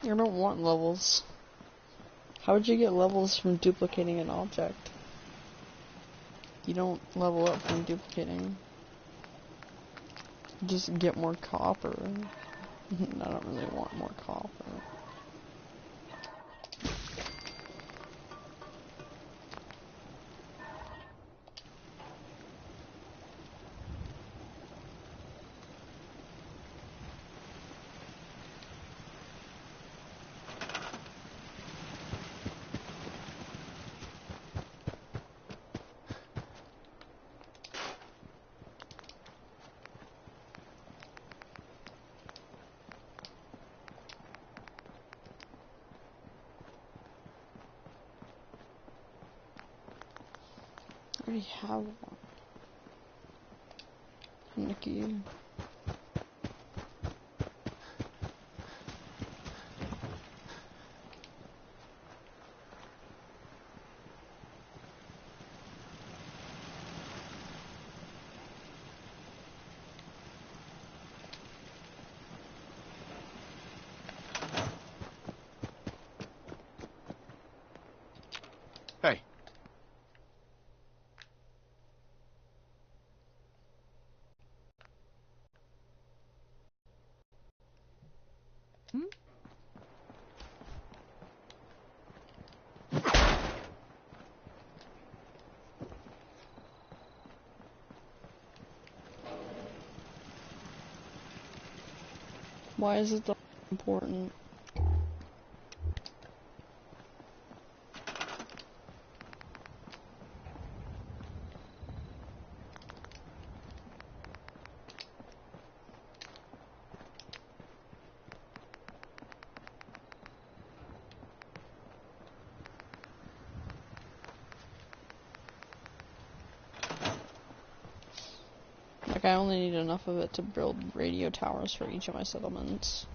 I don't want levels. How would you get levels from duplicating an object? You don't level up from duplicating. You just get more copper. I don't really want more copper. I already have one. Nikki. Hey. Why is it so important? Like, I only need enough of it to build radio towers for each of my settlements.